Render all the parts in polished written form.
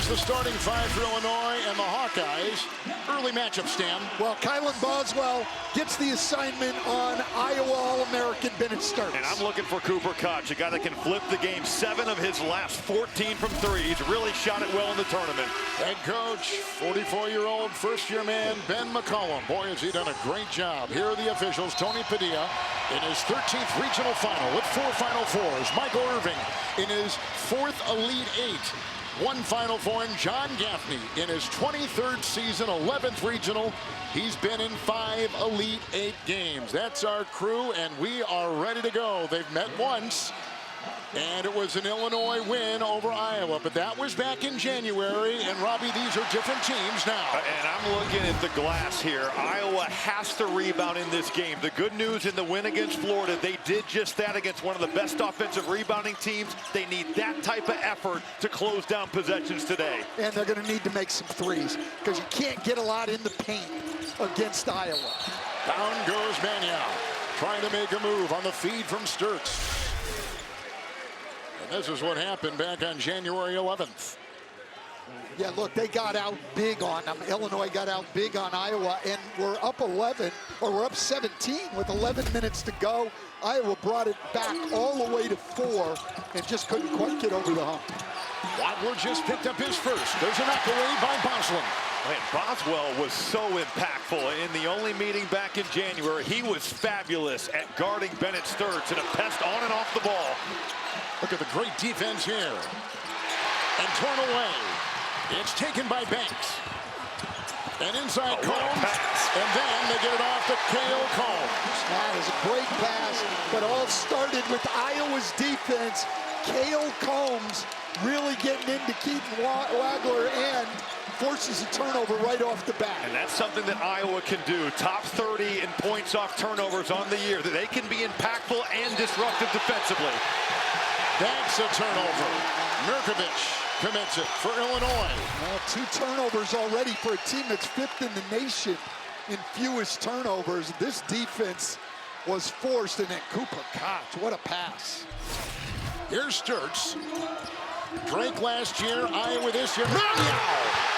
Here's the starting five for Illinois and the Hawkeyes. Early matchup, Stan. Well, Kylan Boswell gets the assignment on Iowa All-American Bennett Sturts. And I'm looking for Cooper Koch, a guy that can flip the game. 7 of his last 14 from 3. He's really shot it well in the tournament. Head coach, 44-year-old first-year man, Ben McCollum. Boy, has he done a great job. Here are the officials. Tony Padilla in his 13th regional final with 4 Final Fours. Michael Irving in his 4th Elite Eight. 1 Final Four, and John Gaffney in his 23rd season, 11th regional. He's been in 5 Elite Eight games. That's our crew, and we are ready to go. They've met once, and it was an Illinois win over Iowa, but that was back in January. And Robbie, these are different teams now. And I'm looking at the glass here. Iowa has to rebound in this game. The good news in the win against Florida, they did just that against one of the best offensive rebounding teams. They need that type of effort to close down possessions today. And they're going to need to make some threes because you can't get a lot in the paint against Iowa. Down goes Maniau, trying to make a move on the feed from Sturts. And this is what happened back on January 11th. Yeah, look, they got out big on them. Illinois got out big on Iowa, and we're up 11, or we're up 17 with 11 minutes to go. Iowa brought it back all the way to 4 and just couldn't quite get over the hump. Wadler just picked up his first. There's a knockaway by Boswell. Man, Boswell was so impactful in the only meeting back in January. He was fabulous at guarding Bennett Sturts and a pest on and off the ball. Look at the great defense here. And torn away. It's taken by Banks. And inside Combs. And then they get it off to Cale Combs. That is a great pass, but all started with Iowa's defense. Cale Combs really getting into Keaton Wagler and forces a turnover right off the bat. And that's something that Iowa can do. Top 30 in points off turnovers on the year. That they can be impactful and disruptive defensively. That's a turnover. Mirkovich commits it for Illinois. Well, 2 turnovers already for a team that's 5th in the nation in fewest turnovers. This defense was forced, and then Cooper Koch, what a pass. Here's Sturts. Drake last year, Iowa this year. Maniau!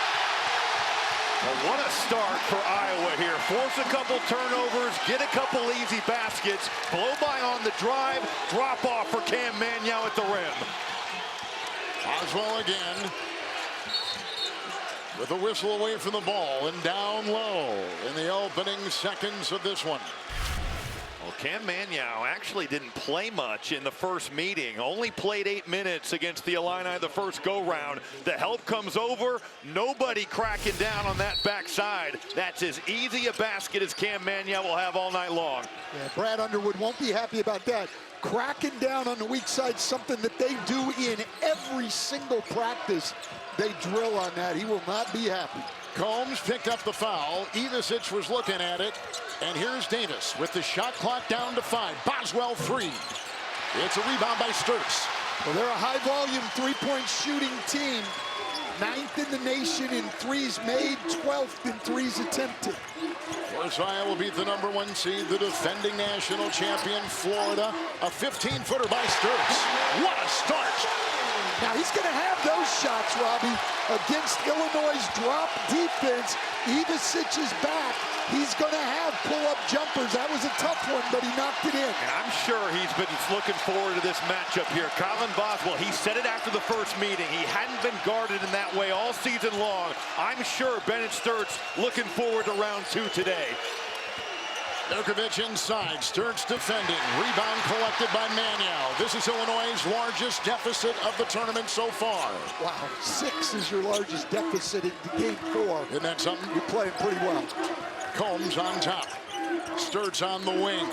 Well, what a start for Iowa here. Force a couple turnovers, get a couple easy baskets, blow by on the drive, drop off for Cam Maniau at the rim. Boswell again with a whistle away from the ball and down low in the opening seconds of this one. Well, Cam Maniau actually didn't play much in the first meeting. Only played 8 minutes against the Illini the first go-round. The help comes over. Nobody cracking down on that backside. That's as easy a basket as Cam Maniau will have all night long. Yeah, Brad Underwood won't be happy about that. Cracking down on the weak side, something that they do in every single practice. They drill on that. He will not be happy. Combs picked up the foul. Ivisic was looking at it. And here's Davis with the shot clock down to 5. Boswell 3. It's a rebound by Sturts. Well, they're a high-volume three-point shooting team. 9th in the nation in threes made, 12th in threes attempted. Of course, Iowa will beat the #1 seed, the defending national champion, Florida. A 15-footer by Sturts. What a start! Now, he's going to have those shots, Robbie, against Illinois' drop defense. Ivisic is back. He's going to have pull-up jumpers. That was a tough one, but he knocked it in. And I'm sure he's been looking forward to this matchup here. Kylan Boswell, he said it after the first meeting. He hadn't been guarded in that way all season long. I'm sure Bennett Sturts looking forward to round 2 today. Mirkovich inside, Sturts defending. Rebound collected by Maniau. This is Illinois' largest deficit of the tournament so far. Wow, 6 is your largest deficit in game 4. Isn't that something? You're playing pretty well. Combs on top. Sturts on the wing.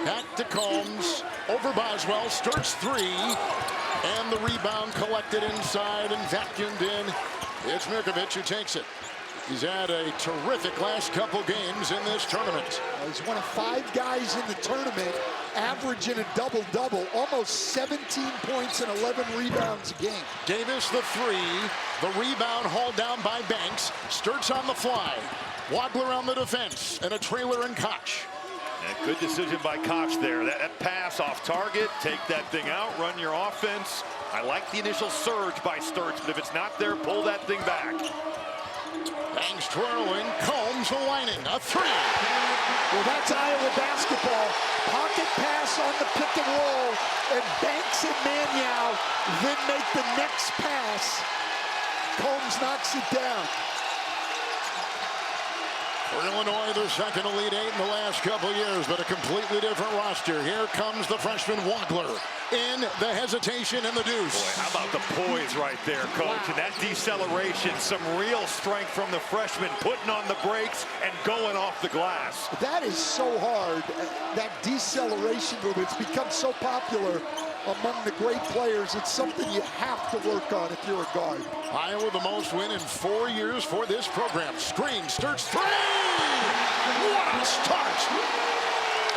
Back to Combs. Over Boswell. Sturts 3. And the rebound collected inside and vacuumed in. It's Mirkovich who takes it. He's had a terrific last couple games in this tournament. He's one of 5 guys in the tournament averaging a double-double, almost 17 points and 11 rebounds a game. Davis the 3, the rebound hauled down by Banks. Sturts on the fly. Wadler on the defense, and a trailer in Koch. And good decision by Koch there. That pass off target, take that thing out, run your offense. I like the initial surge by Sturts, but if it's not there, pull that thing back. Banks twirling, Combs aligning, a three. Well, that's Iowa basketball. Pocket pass on the pick and roll, and Banks and Manyow then make the next pass. Combs knocks it down. For Illinois, they're second Elite Eight in the last couple years, but a completely different roster. Here comes the freshman Wagler in the hesitation and the deuce. Boy, how about the poise right there, Coach? And that deceleration, some real strength from the freshman, putting on the brakes and going off the glass. That is so hard. That deceleration move, it's become so popular among the great players. It's something you have to work on if you're a guard. Iowa the most win in 4 years for this program. Screen, Sturts, three! What a start!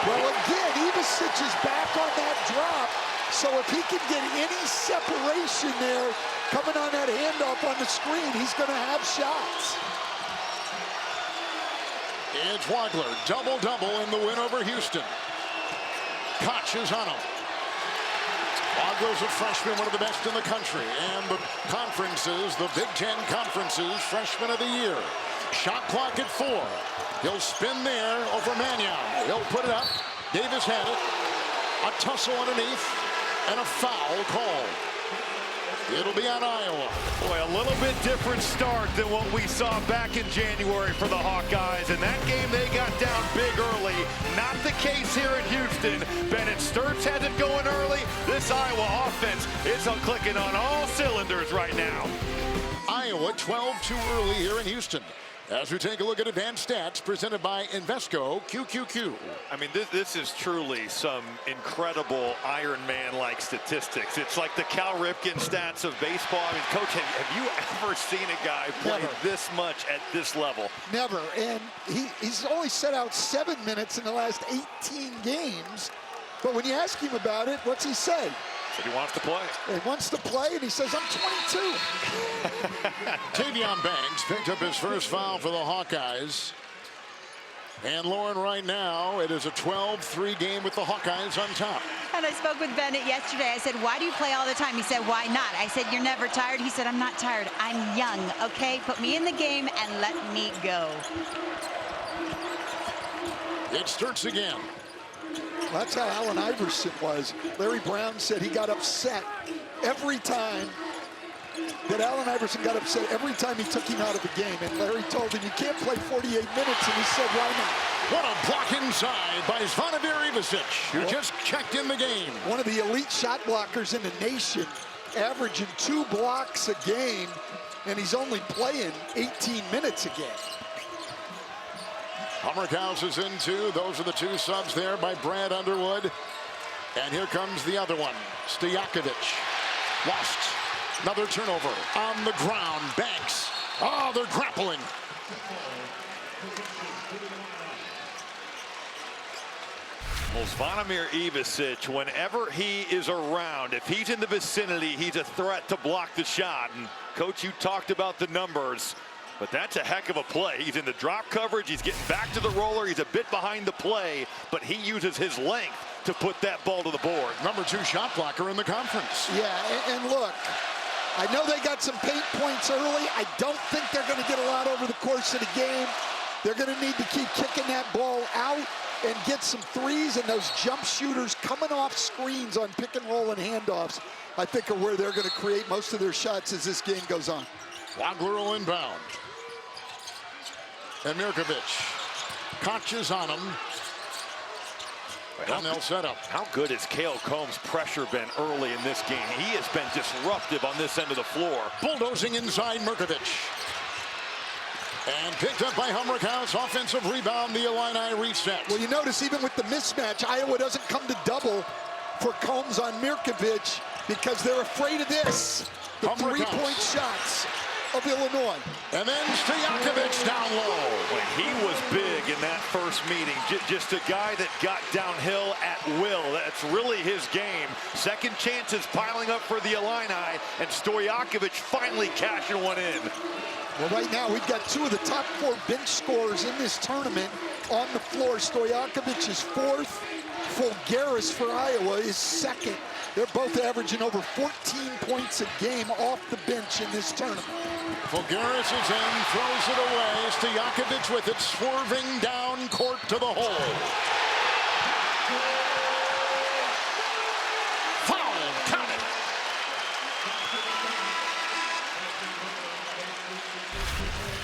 Well, again, Ivasic is back on that drop, so if he can get any separation there, coming on that handoff on the screen, he's going to have shots. It's Wagler, double-double in the win over Houston. Koch is on him. Wagler's a freshman, one of the best in the country, and the conferences, the Big Ten conferences, freshman of the year. Shot clock at 4. He'll spin there over Manyow. He'll put it up. Davis had it. A tussle underneath, and a foul call. It'll be on Iowa. Boy, a little bit different start than what we saw back in January for the Hawkeyes. In that game, they got down big early. Not the case here in Houston. Bennett Sturts has it going early. This Iowa offense is clicking on all cylinders right now. Iowa 12 too early here in Houston. As we take a look at advanced stats presented by Invesco QQQ. I mean, this is truly some incredible Iron Man-like statistics. It's like the Cal Ripken stats of baseball. I mean, Coach, have you ever seen a guy play this much at this level? Never. And he's only set out 7 minutes in the last 18 games. But when you ask him about it, what's he say? He wants to play. He wants to play, and he says, I'm 22. Tavion Banks picked up his first foul for the Hawkeyes. And Lauren, right now, it is a 12-3 game with the Hawkeyes on top. And I spoke with Bennett yesterday. I said, why do you play all the time? He said, why not? I said, you're never tired? He said, I'm not tired. I'm young, okay? Put me in the game and let me go. It starts again. That's how Allen Iverson was. Larry Brown said he got upset every time that Allen Iverson got upset every time he took him out of the game. And Larry told him, you can't play 48 minutes. And he said, why not? What a block inside by Zvonimir Ivasic, who just checked in the game. One of the elite shot blockers in the nation, averaging 2 blocks a game, and he's only playing 18 minutes a game. Hummerkaus is in two. Those are the 2 subs there by Brad Underwood. And here comes the other one, Stojakovic. Lost. Another turnover on the ground. Banks. Oh, they're grappling. Well, Zvonimir Ivasic, whenever he is around, if he's in the vicinity, he's a threat to block the shot. And Coach, you talked about the numbers. But that's a heck of a play. He's in the drop coverage. He's getting back to the roller. He's a bit behind the play, but he uses his length to put that ball to the board. Number 2 shot blocker in the conference. Yeah, and look, I know they got some paint points early. I don't think they're going to get a lot over the course of the game. They're going to need to keep kicking that ball out and get some threes, and those jump shooters coming off screens on pick and roll and handoffs, I think are where they're going to create most of their shots as this game goes on. Wagler will inbound. And Mirkovic. Koch is on him. And they'll set up. How good has Cale Combs' pressure been early in this game? He has been disruptive on this end of the floor. Bulldozing inside Mirkovic. And picked up by Hummerkaus. Offensive rebound, the Illini reset. Well, you notice even with the mismatch, Iowa doesn't come to double for Combs on Mirkovic because they're afraid of this. The three-point shots of Illinois. And then Stojakovic down low. When he was big in that first meeting, just a guy that got downhill at will. That's really his game. Second chances piling up for the Illini, and Stojakovic finally cashing one in. Well, right now we've got 2 of the top 4 bench scorers in this tournament on the floor. Stojakovic is 4th, Fulgaris for Iowa is second. They're both averaging over 14 points a game off the bench in this tournament. Fulgaris is in, throws it away. Stojakovic with it, swerving down court to the hole. Foul, count it.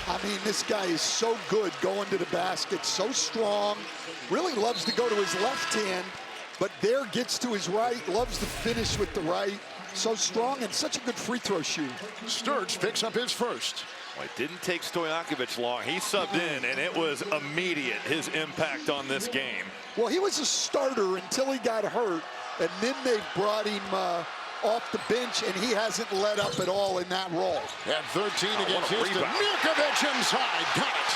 I mean, this guy is so good going to the basket, so strong, really loves to go to his left hand, but there gets to his right, loves to finish with the right. So strong and such a good free throw shooter. Sturts picks up his first. Well, it didn't take Stojakovic long. He subbed in, and it was immediate, his impact on this game. Well, he was a starter until he got hurt, and then they brought him off the bench, and he hasn't let up at all in that role. At 13 against Houston. Mirkovic inside. Got it.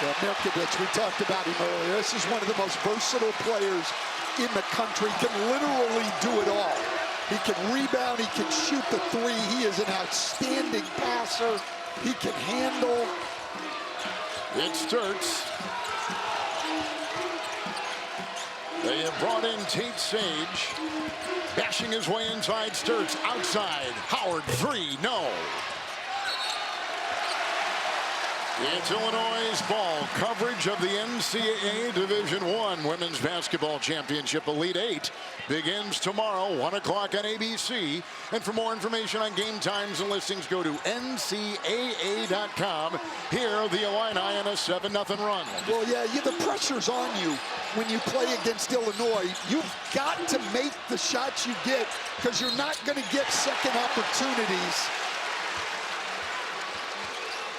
Yeah, Mirkovic, we talked about him earlier. This is one of the most versatile players in the country. Can literally do it all. He can rebound, he can shoot the three. He is an outstanding passer. He can handle. It Sturts. They have brought in Tate Sage. Bashing his way inside. Sturts outside. Howard, three, no. It's Illinois' ball. Coverage of the NCAA Division I Women's Basketball Championship Elite Eight begins tomorrow, 1 o'clock on ABC. And for more information on game times and listings, go to ncaa.com. Here are the Illini in a 7-0 run. Well, yeah, the pressure's on you when you play against Illinois. You've got to make the shots you get because you're not going to get second opportunities.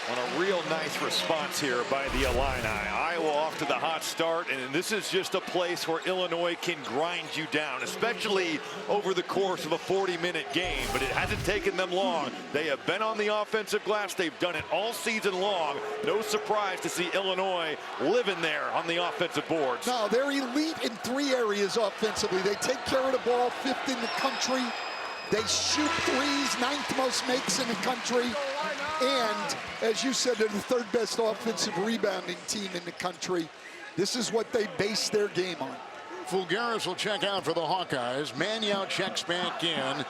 On a real nice response here by the Illini. Iowa off to the hot start, and this is just a place where Illinois can grind you down, especially over the course of a 40-minute game. But it hasn't taken them long. They have been on the offensive glass. They've done it all season long. No surprise to see Illinois living there on the offensive boards. No, they're elite in three areas offensively. They take care of the ball, fifth in the country. They shoot threes, ninth most makes in the country. And, as you said, they're the third best offensive rebounding team in the country. This is what they base their game on. Fulgaris will check out for the Hawkeyes. Manyow checks back in.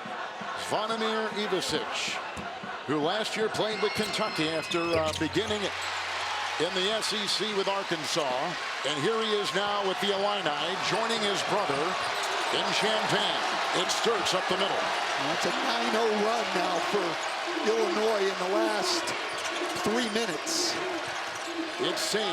Zvonimir Ivasic, who last year played with Kentucky after beginning in the SEC with Arkansas. And here he is now with the Illini, joining his brother in Champaign. It Sturts up the middle. That's a 9-0 run now for Illinois in the last 3 minutes. It's Sage.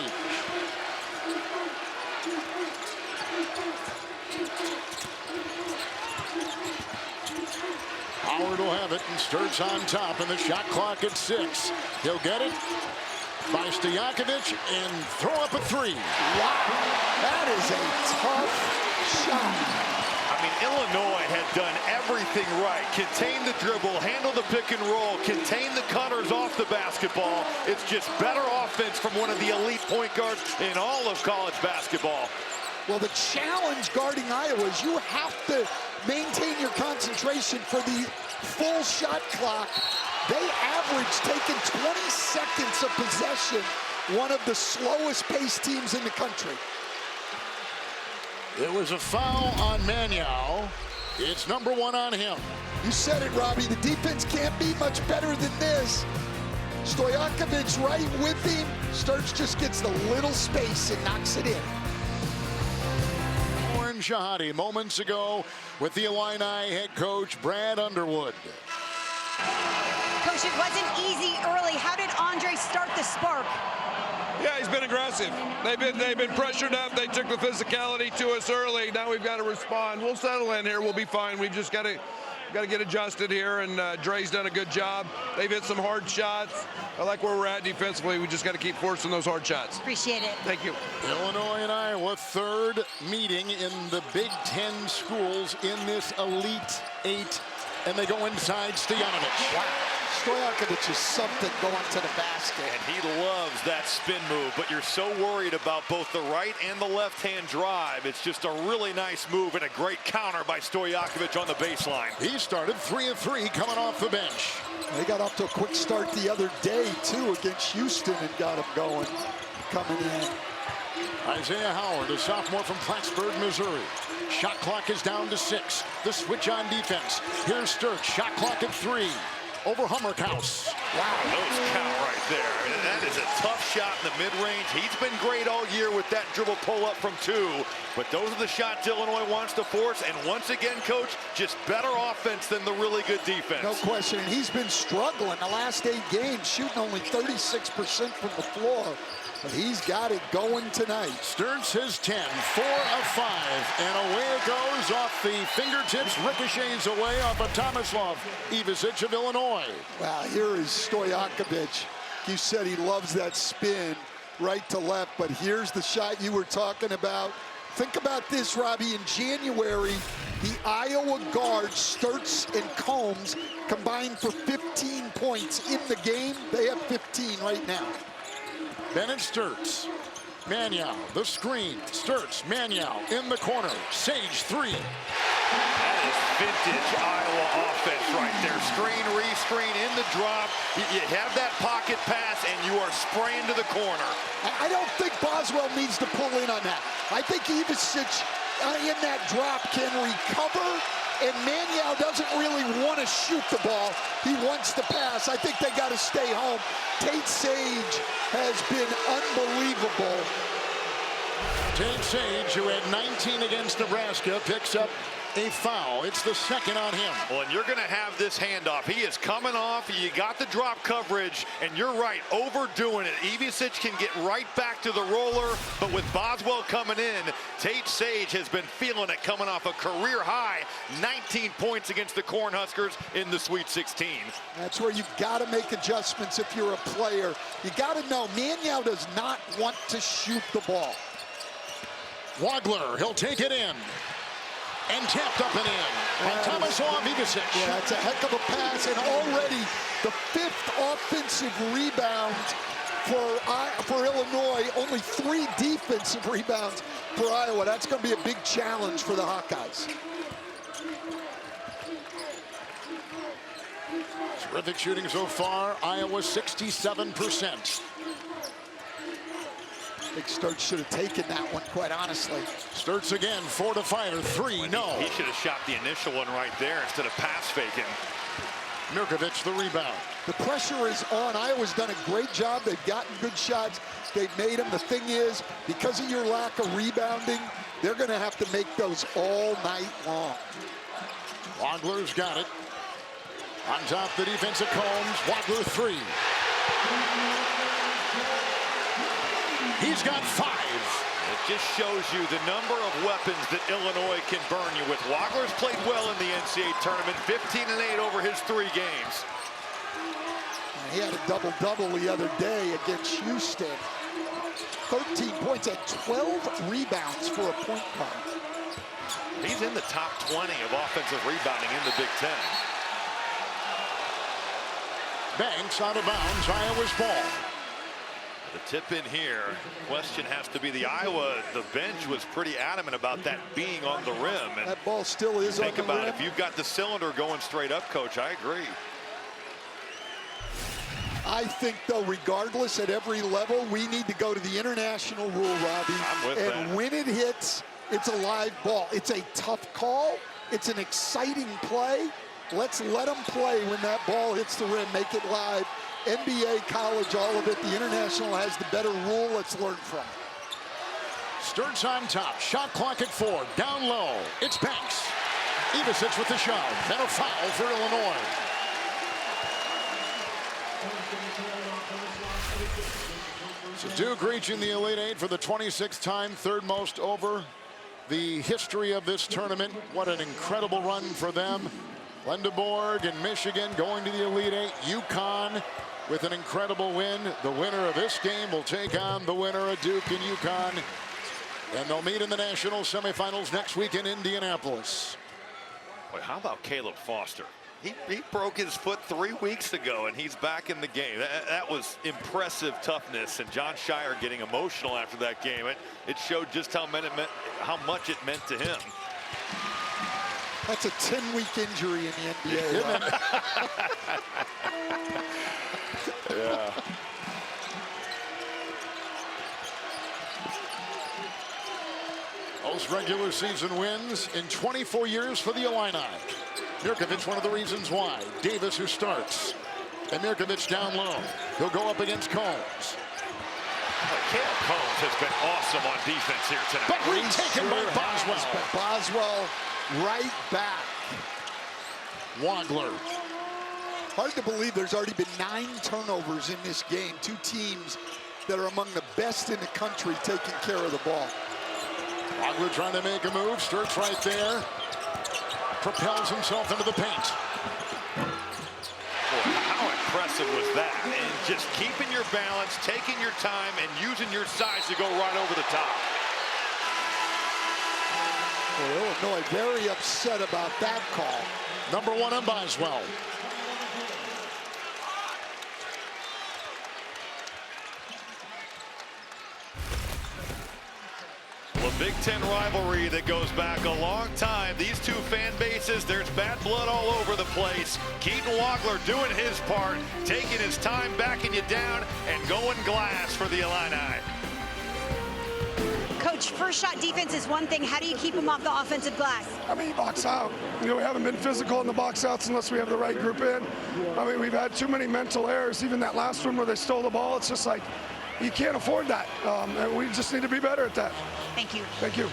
Howard will have it, and Sturts on top, and the shot clock at 6. He'll get it by Stojakovic and throw up a three. Wow, that is a tough shot. I mean, Illinois had done everything right. Contain the dribble, handle the pick and roll, contain the cutters off the basketball. It's just better offense from one of the elite point guards in all of college basketball. Well, the challenge guarding Iowa is you have to maintain your concentration for the full shot clock. They average taking 20 seconds of possession, one of the slowest paced teams in the country. It was a foul on Manyow. It's number 1 on him. You said it, Robbie. The defense can't be much better than this. Stojakovic right with him. Sturts just gets the little space and knocks it in. Warren Shahadi moments ago with the Illini head coach Brad Underwood. Coach, it wasn't easy early. How did Andre start the spark? Yeah, he's been aggressive. They've been pressured up. They took the physicality to us early. Now we've got to respond. We'll settle in here. We'll be fine. We've just got to get adjusted here, and Dre's done a good job. They've hit some hard shots. I like where we're at defensively. We just got to keep forcing those hard shots. Appreciate it. Thank you. Illinois and Iowa, third meeting in the Big Ten schools in this Elite Eight, and they go inside Stojakovic. Wow. Stojakovic is something going to the basket. And he loves that spin move, but you're so worried about both the right and the left-hand drive. It's just a really nice move and a great counter by Stojakovic on the baseline. He started 3 of 3 coming off the bench. They got off to a quick start the other day, too, against Houston and got him going, coming in. Isaiah Howard, a sophomore from Plattsburgh, Missouri. Shot clock is down to 6. The switch on defense. Here's Sturts. Shot clock at 3. Over Hummerkaus. Wow, those count right there. And that is a tough shot in the mid-range. He's been great all year with that dribble pull-up from 2. But those are the shots Illinois wants to force. And once again, Coach, just better offense than the really good defense. No question. And he's been struggling the last 8 games, shooting only 36% from the floor. But he's got it going tonight. Sturts his 10, 4 of 5, and away it goes off the fingertips, ricochets away off of Tomislav Ivisic of Illinois. Wow, here is Stojakovic. You said he loves that spin right to left, but here's the shot you were talking about. Think about this, Robbie. In January, the Iowa guards, Sturts and Combs, combined for 15 points in the game. They have 15 right now. Bennett Sturts. Mannion, the screen. Sturts, Mannion in the corner. Sage 3. That is vintage Iowa offense right there. Screen, re-screen, in the drop. You have that pocket pass, and you are spraying to the corner. I don't think Boswell needs to pull in on that. I think Ivisic in that drop can recover, and Mannion doesn't really want to shoot the ball. He wants to pass. I think they got to stay home. Tate Sage has been unbelievable. Tate Sage, who had 19 against Nebraska, picks up a foul. It's the second on him. Well, and you're going to have this handoff. He is coming off. You got the drop coverage, and you're right, overdoing it. Ivisic can get right back to the roller, but with Boswell coming in, Tate Sage has been feeling it, coming off a career high 19 points against the Cornhuskers in the Sweet 16. That's where you've got to make adjustments if you're a player. You got to know, Mannion does not want to shoot the ball. Wagler, he'll take it in. And tapped up and in by Tomislav Ivisic. Yeah, that's a heck of a pass, and already the 5th offensive rebound for Illinois. Only 3 defensive rebounds for Iowa. That's going to be a big challenge for the Hawkeyes. Terrific shooting so far. Iowa 67%. I think Sturts should have taken that one, quite honestly. Sturts again, 4 to fire, 3, no. He should have shot the initial one right there instead of pass faking. Mirkovic the rebound. The pressure is on. Iowa's done a great job. They've gotten good shots. They've made them. The thing is, because of your lack of rebounding, they're going to have to make those all night long. Wagler's got it. On top the defense of Combs. Wagler 3. He's got 5. It just shows you the number of weapons that Illinois can burn you with. Wagler's played well in the NCAA tournament, 15-8 over his 3 games. He had a double-double the other day against Houston. 13 points and 12 rebounds for a point guard. He's in the top 20 of offensive rebounding in the Big Ten. Banks out of bounds, Iowa's ball. The tip in here, question has to be the bench was pretty adamant about that being on the rim. And that ball still is on the rim. think about it, if you've got the cylinder going straight up, Coach, I agree. I think, though, regardless, at every level, we need to go to the international rule, Robbie. I'm with and that. When it hits, it's a live ball. It's a tough call. It's an exciting play. Let's let them play when that ball hits the rim. Make it live. NBA, college, all of it. The international has the better rule. Let's learn from it. Sturts on top. Shot clock at 4. Down low. It's Banks. Ivisic with the shot. And a foul for Illinois. So Duke reaching the Elite Eight for the 26th time, 3rd most over the history of this tournament. What an incredible run for them. Lendeborg and Michigan going to the Elite Eight. UConn with an incredible win. The winner of this game will take on the winner of Duke and UConn. And they'll meet in the national semifinals next week in Indianapolis. Boy, how about Caleb Foster? He broke his foot 3 weeks ago, and he's back in the game. That was impressive toughness, and John Shire getting emotional after that game. It showed just how much it meant to him. That's a 10-week injury in the NBA, isn't it? Yeah. Most regular season wins in 24 years for the Illini. Mirkovic, one of the reasons why. Davis, who starts. And Mirkovic down low. He'll go up against Combs. Cam Combs has been awesome on defense here tonight. But retaken by Boswell. But Boswell right back. Wagler. Hard to believe there's already been 9 turnovers in this game. 2 teams that are among the best in the country taking care of the ball. Wagler trying to make a move. Sturts right there. Propels himself into the paint. Boy, how impressive was that? And just keeping your balance, taking your time, and using your size to go right over the top. Well, Illinois very upset about that call. Number 1 on Boswell. A Big Ten rivalry that goes back a long time. These two fan bases, there's bad blood all over the place. Keaton Wagler doing his part, taking his time, backing you down, and going glass for the Illini. Coach, first shot defense is one thing. How do you keep them off the offensive glass? I mean, box out. You know, we haven't been physical in the box outs unless we have the right group in. I mean, we've had too many mental errors. Even that last one where they stole the ball, it's just like, you can't afford that. And we just need to be better at that. Thank you. Thank you.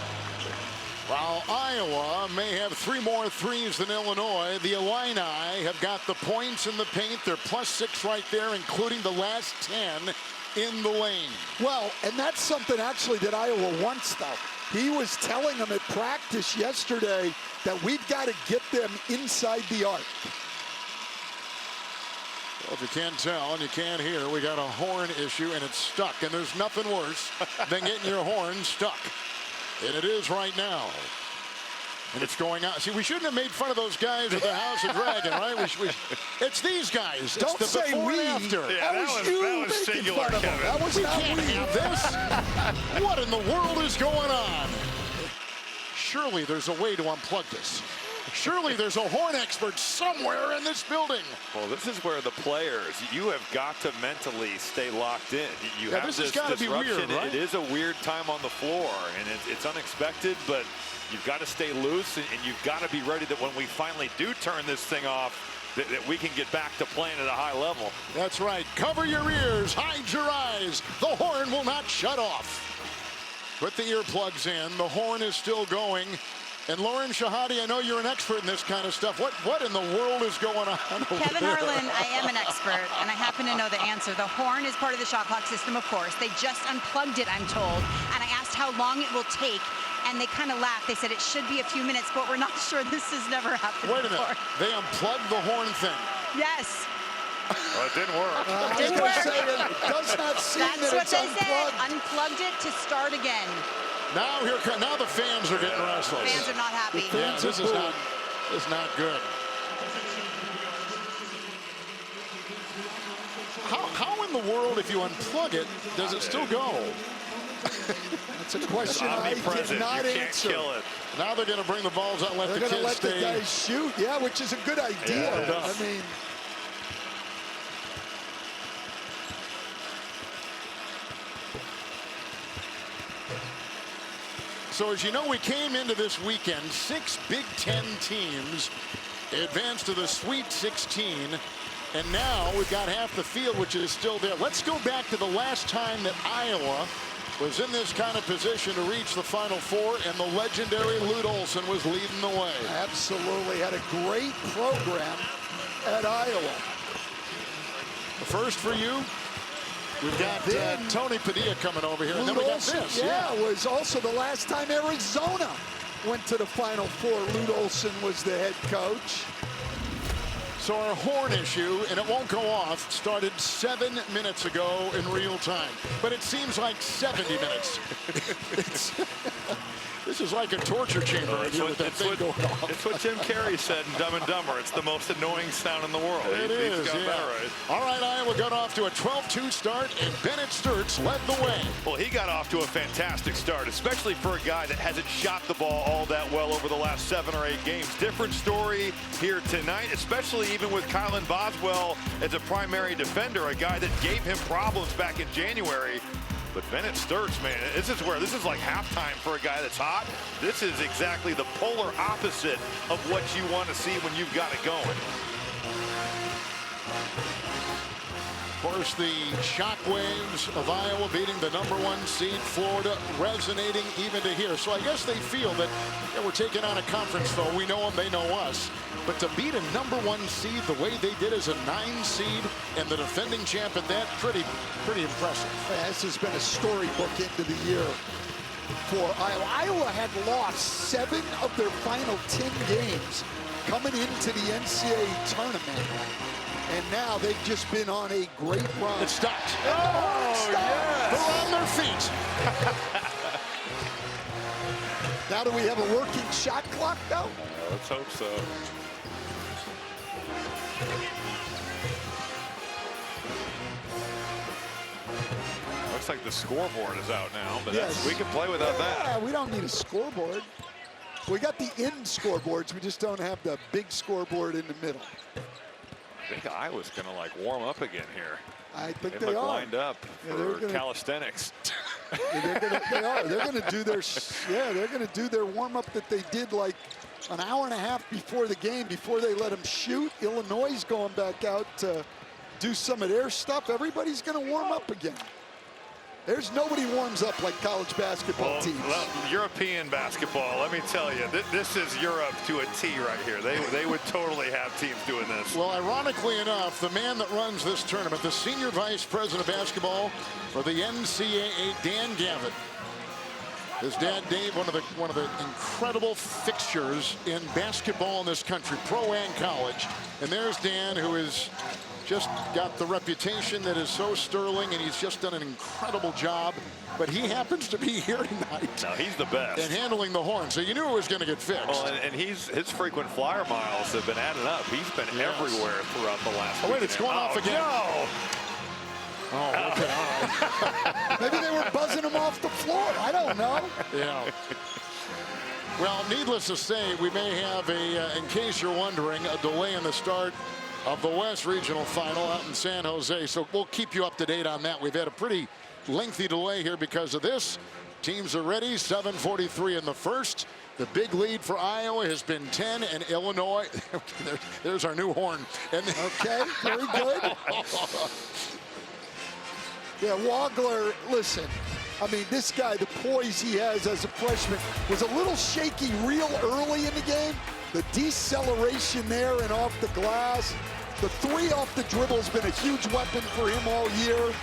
While Iowa may have 3 more threes than Illinois, the Illini have got the points in the paint. They're +6 right there, including the last 10 in the lane. Well, and that's something actually that Iowa wants, though. He was telling them at practice yesterday that we've got to get them inside the arc. Well, if you can't tell and you can't hear, we got a horn issue and it's stuck. And there's nothing worse than getting your horn stuck. And it is right now. And it's going out. See, we shouldn't have made fun of those guys at the House of Dragon, right? It's these guys. It's Don't the say before we. and after. Yeah, that was you that was making singular, fun of them. Kevin. That was We not can't we. have this. What in the world is going on? Surely there's a way to unplug this. Surely there's a horn expert somewhere in this building. Well, this is where the players, you have got to mentally stay locked in. You Yeah, have this has this gotta be disruption. weird, right? It is a weird time on the floor, and it's unexpected, but you've got to stay loose, and you've got to be ready that when we finally do turn this thing off, that we can get back to playing at a high level. That's right. Cover your ears, hide your eyes. The horn will not shut off. Put the earplugs in. The horn is still going. And Lauren Shahadi, I know you're an expert in this kind of stuff. What in the world is going on over Kevin there? Harlan, I am an expert, and I happen to know the answer. The horn is part of the shot clock system, of course. They just unplugged it, I'm told. And I asked how long it will take, and they kind of laughed. They said it should be a few minutes, but we're not sure. This has never happened Wait a minute. before. They unplugged the horn thing. Yes. Well, it didn't work. Didn't work. It does not seem That's that what it's they said. unplugged. Unplugged it to start again. Now now the fans are getting restless. Fans are not happy. Yeah, this is not good. How in the world, if you unplug it, does it still go? That's a question I Omnipresent. cannot You can't answer. kill it. Now they're going to bring the balls out and let They're the going to kids let the stay. guys shoot, yeah, which is a good idea. Yeah, I mean, So as you know, we came into this weekend, 6 Big Ten teams advanced to the Sweet 16. And now we've got half the field, which is still there. Let's go back to the last time that Iowa was in this kind of position to reach the Final Four, and the legendary Lute Olson was leading the way. absolutely. Had a great program at Iowa. The first for you, we've got Tony Padilla coming over here, and then we got Olson, this. yeah, was also the last time Arizona went to the Final Four. Lute Olson was the head coach. So our horn issue, and it won't go off, started 7 minutes ago in real time. But it seems like 70 minutes. This is like a torture chamber with that thing going off. It's what Jim Carrey said in Dumb and Dumber. It's the most annoying sound in the world. It is, He's got yeah. that right. All right, Iowa got off to a 12-2 start, and Bennett Sturts led the way. Well, he got off to a fantastic start, especially for a guy that hasn't shot the ball all that well over the last 7 or 8 games. Different story here tonight, especially even with Kylan Boswell as a primary defender, a guy that gave him problems back in January. But Bennett Sturtz, man, this is like halftime for a guy that's hot. This is exactly the polar opposite of what you want to see when you've got it going. Of course, the shockwaves of Iowa beating the #1 seed Florida resonating even to here. So I guess they feel that we're taking on a conference foe. We know them, they know us. But to beat a #1 seed the way they did as a 9 seed and the defending champ at that, pretty impressive. This has been a storybook into the year for Iowa. Iowa had lost 7 of their final 10 games coming into the NCAA tournament. And now they've just been on a great run. It stopped. Oh, yes. They're on their feet. Now do we have a working shot clock, though? Let's hope so. Looks like the scoreboard is out now, but Yes. we can play without that. Yeah, we don't need a scoreboard. We got the end scoreboards. We just don't have the big scoreboard in the middle. I think Iowa's going to like warm up again here. I think They they look are. lined up for gonna- calisthenics. They are. They're going to do their they're going to do their warm up that they did like an hour and a half before the game, before they let them shoot. Illinois is going back out to do some of their stuff. Everybody's going to warm up again. There's nobody warms up like college basketball teams. Well, European basketball, let me tell you, this is Europe to a T right here. They would totally have teams doing this. Well, ironically enough, the man that runs this tournament, the senior vice president of basketball for the NCAA, Dan Gavin. His dad, Dave, one of the incredible fixtures in basketball in this country, pro and college. And there's Dan, who is just got the reputation that is so sterling, and he's just done an incredible job. But he happens to be here tonight. No, he's the best. And handling the horn, so you knew it was going to get fixed. Well, and his frequent flyer miles have been added up. He's been everywhere throughout the last Oh, wait, week. it's going off again. No! Oh, okay, all right. Maybe they were buzzing him off the floor. I don't know. Yeah. Well, needless to say, we may have in case you're wondering, a delay in the start of the West Regional Final out in San Jose. So we'll keep you up to date on that. We've had a pretty lengthy delay here because of this. Teams are ready. 7:43 in the first. The big lead for Iowa has been 10, and Illinois. There's our new horn. And Okay, very good. Yeah, Wagler, listen, I mean, this guy, the poise he has as a freshman, was a little shaky real early in the game. The deceleration there and off the glass. The 3 off the dribble has been a huge weapon for him all year.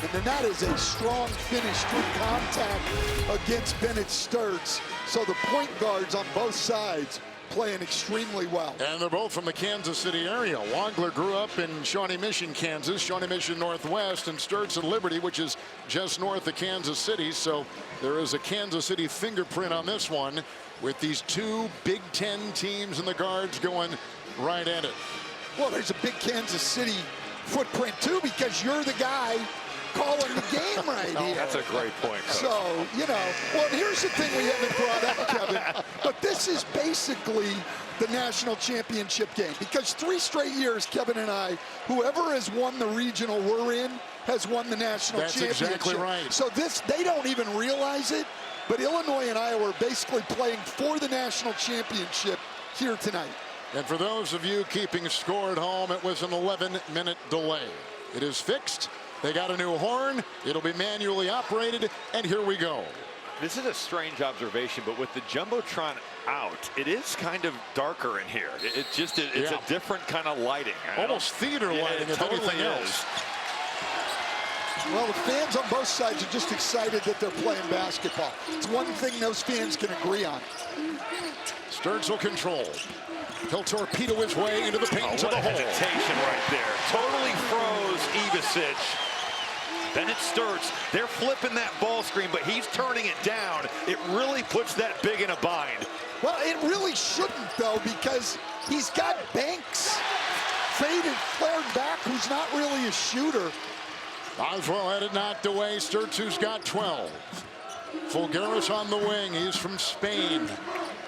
And then that is a strong finish through contact against Bennett Sturtz. So the point guards on both sides playing extremely well. And they're both from the Kansas City area. Wagler grew up in Shawnee Mission, Kansas, Shawnee Mission Northwest, and Sturtz in Liberty, which is just north of Kansas City. So there is a Kansas City fingerprint on this one with these 2 Big Ten teams and the guards going right at it. Well, there's a big Kansas City footprint, too, because you're the guy calling the game right here. That's a great point, Coach. So, you know, well, here's the thing we haven't brought up, Kevin. But this is basically the national championship game. Because 3 straight years, Kevin and I, whoever has won the regional we're in has won the national championship. That's exactly right. So this, they don't even realize it. But Illinois and Iowa are basically playing for the national championship here tonight. And for those of you keeping score at home, it was an 11-minute delay. It is fixed. They got a new horn. It'll be manually operated, and here we go. This is a strange observation, but with the Jumbotron out, it is kind of darker in here. It's a different kind of lighting. Almost theater lighting, if totally anything else. Well, the fans on both sides are just excited that they're playing basketball. It's one thing those fans can agree on. Sturtz will control. He'll torpedo his way into the paint to the hole. Hesitation right there. Totally froze Ivicic. Bennett Sturtz, they're flipping that ball screen, but he's turning it down. It really puts that big in a bind. Well, it really shouldn't, though, because he's got Banks faded, flared back, who's not really a shooter. Oswell had it knocked away. Sturtz, who's got 12. Fulgaris on the wing. He's from Spain.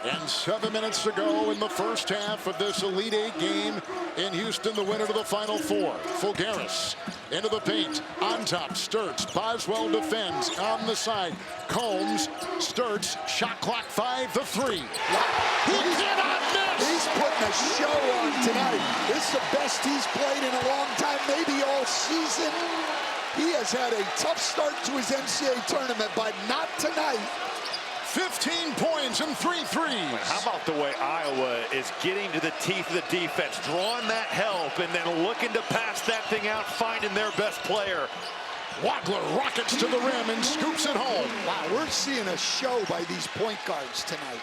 And 7 minutes to go in the first half of this Elite Eight game in Houston, the winner to the Final Four. Fulgaris into the paint. On top, Sturts. Boswell defends on the side. Combs, Sturts, shot clock 5 to 3. He cannot miss! He's putting a show on tonight. This is the best he's played in a long time, maybe all season. He has had a tough start to his NCAA tournament, but not tonight. 15 points and 3 threes. How about the way Iowa is getting to the teeth of the defense, drawing that help, and then looking to pass that thing out, finding their best player. Wagler rockets to the rim and scoops it home. Wow, we're seeing a show by these point guards tonight.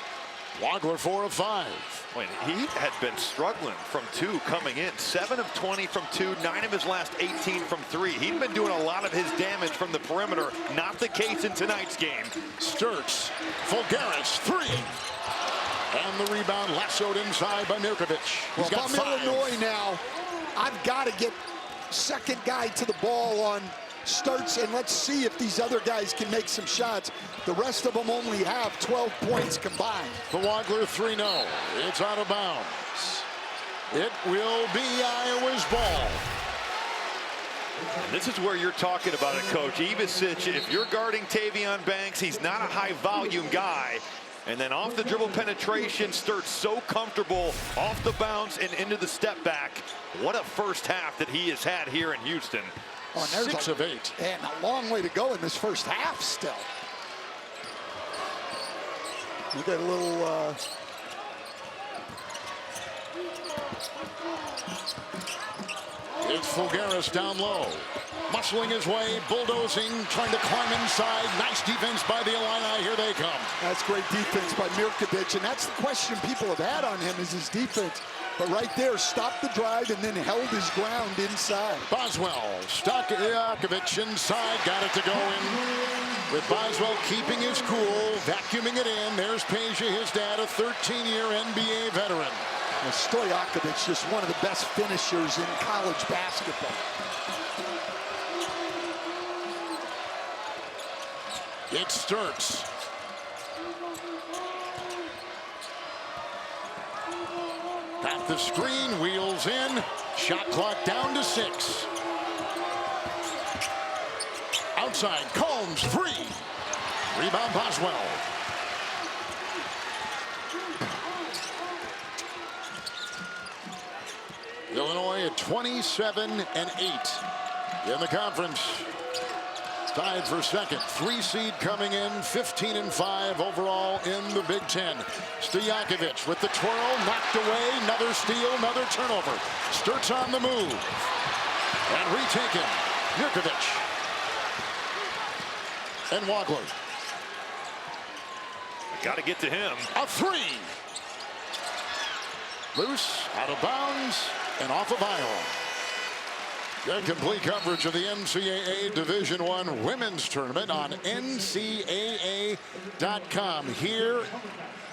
Wagler 4 of 5. Wait, he had been struggling from 2 coming in. 7 of 20 from 2, 9 of his last 18 from 3. He'd been doing a lot of his damage from the perimeter. Not the case in tonight's game. Sturts, Fulgaris, 3. And the rebound lassoed inside by Mirkovic. Well, He's got if I'm 5. Illinois now, I've got to get second guy to the ball on Sturts, and let's see if these other guys can make some shots. The rest of them only have 12 points combined. The Wagler 3, no. It's out of bounds. It will be Iowa's ball. And this is where you're talking about it, Coach. Ivicic, if you're guarding Tavion Banks, he's not a high-volume guy. And then off the dribble penetration, Sturts so comfortable off the bounce and into the step back. What a first half that he has had here in Houston. Oh, and there's 6 of 8. And a long way to go in this first half still. You got a little... It's Fulgaris down low. Muscling his way, bulldozing, trying to climb inside. Nice defense by the Illini. Here they come. That's great defense by Mirkovic, and that's the question people have had on him is his defense. But right there, stopped the drive and then held his ground inside. Boswell, Stojakovic inside, got it to go in. With Boswell keeping his cool, vacuuming it in. There's Peja, his dad, a 13-year NBA veteran. Well, Stojakovic, just one of the best finishers in college basketball. It Sturts. At the screen, wheels in. Shot clock down to 6. Outside, Combs, 3. Rebound, Boswell. Illinois at 27 and 8 in the conference. Tied for second. 3 seed coming in, 15 and 5 overall in the Big Ten. Stojakovic with the twirl, knocked away. Another steal, another turnover. Sturts on the move. And retaken. Mirkovic. And Wagler. Got to get to him. A 3. Loose, out of bounds, and off of Iowa. Get complete coverage of the NCAA Division I Women's Tournament on NCAA.com. Here